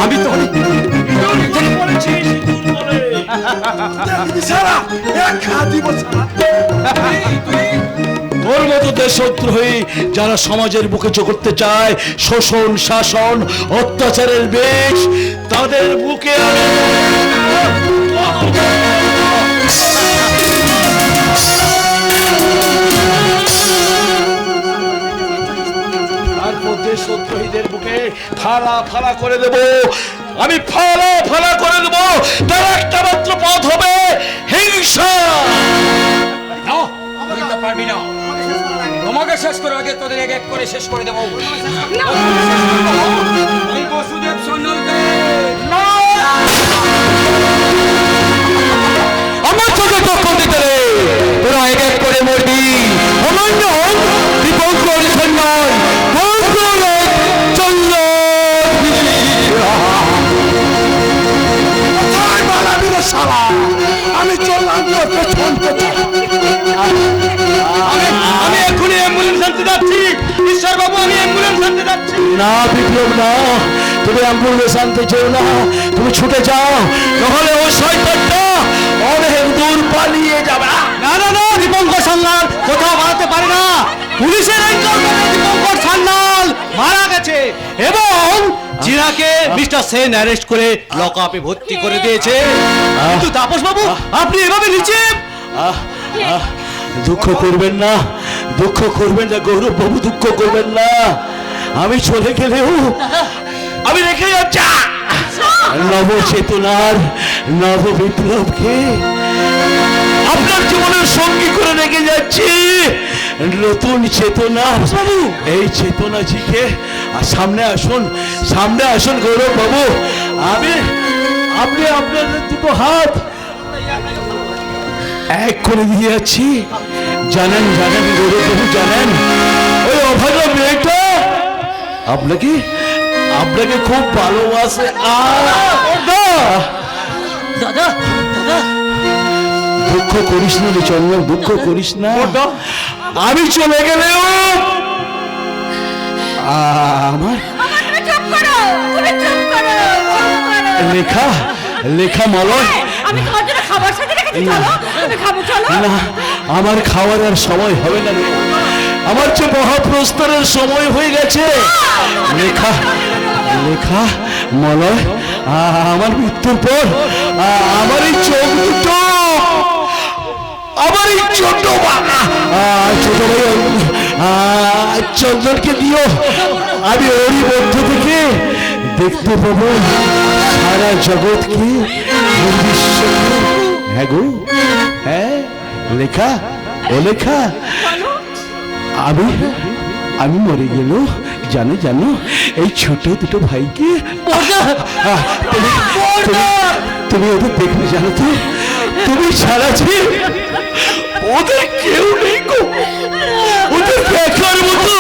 আমি তো হরি সারা এক খা দিব সারা ওর মতো দেশদ্রোহী যারা সমাজের বুকে চড়তে চায় শোষণ শাসন অত্যাচারের বেশ তাদের বুকে তারপর দেশদ্রোহীদের বুকে ফালা ফালা করে দেব আমি, ফালা ফালা করে দেব। তার একটা মাত্র পথ হবে হিংসা। না, তুই তো পারবি না। তোমাকে শেষ করে আগে তোদের এক এক করে শেষ করে দেবো। এই বসুদেব সন্ন্যালকে আমার চোখে টক্কর দিতে রে, তোরা এক এক করে মরবি। অনন্য দীপঙ্কর সন্ন্যাল সারা আমি চললাম তোর পেছন পেছন। আমি এক্ষুনি অ্যাম্বুলেন্স আনতে যাচ্ছি। ঈশ্বর বাবু, আমি অ্যাম্বুলেন্স আনতে যাচ্ছি। না বিপ্লব না, তুমি অ্যাম্বুলেন্স আনতে চাও না, তুমি ছুটে যাও, নাহলে ওই শয়তানটা অনেক দূর পালিয়ে যাবে। না না না, দীপঙ্কর সান্যাল কোথাও বাড়াতে পারে না। পুলিশের দীপঙ্কর সান্যাল মারা গেছে এবং জিনাকে মিস্টার সেন অ্যারেস্ট করে লক আপে ভর্তি করে দিয়েছে। কিন্তু তাপস বাবু, আপনি এভাবে নিচে দুঃখ করবেন না, দুঃখ করবেন না গৌরব বাবু, দুঃখ করবেন না। আমি চলে গেলেও আমি রেখে যাচ্ছি নব চেতনার নব বিপ্লবকে আপনার জীবনের সঙ্গী করে রেখে যাচ্ছি। নতুন চেতনা, এই চেতনাজিকে সামনে আসুন, সামনে আসুন গৌরব বাবু। আপনি আপনার দুটো হাত এক করে দিয়ে যাচ্ছি। জানেন জানেন গৌরব বাবু, জানেন ওই অভাগা মেয়েটা আপনাকে আপনাকে খুব ভালোবাসে। দাদা দাদা দুঃখ করিস না রে চন্দন, দুঃখ করিস না। আমি চলে গেলেও আমার লেখা লেখা মলয় আমি তোমার জন্য খাবার সাথে রেখেছি, চলো তুমি খাবো, চলো। না, আমার খাওয়ার আর সময় হবে না রে। আমার যে মহাপ্রস্তারের সময় হয়ে গেছে। লেখা লেখা মলয়, আমার মৃত্যুর পর আমার এই চোখ দুটো, আমার এই ছোট ছোট ভাই চন্দনকে দিও। আমি ওরই মধ্য থেকে দেখতে পাবো সারা জগৎকে, বিশ্বকে। হ্যাঁ গো, হ্যাঁ লেখা, ও লেখা, আমি আমি মরে গেল জানো জানো এই ছোট দুটো ভাইকে তুমি ওদের দেখবে জানো তো, তুমি ছাড়া যে ওদের কেউ নেই গো, ওদের দেখার মতো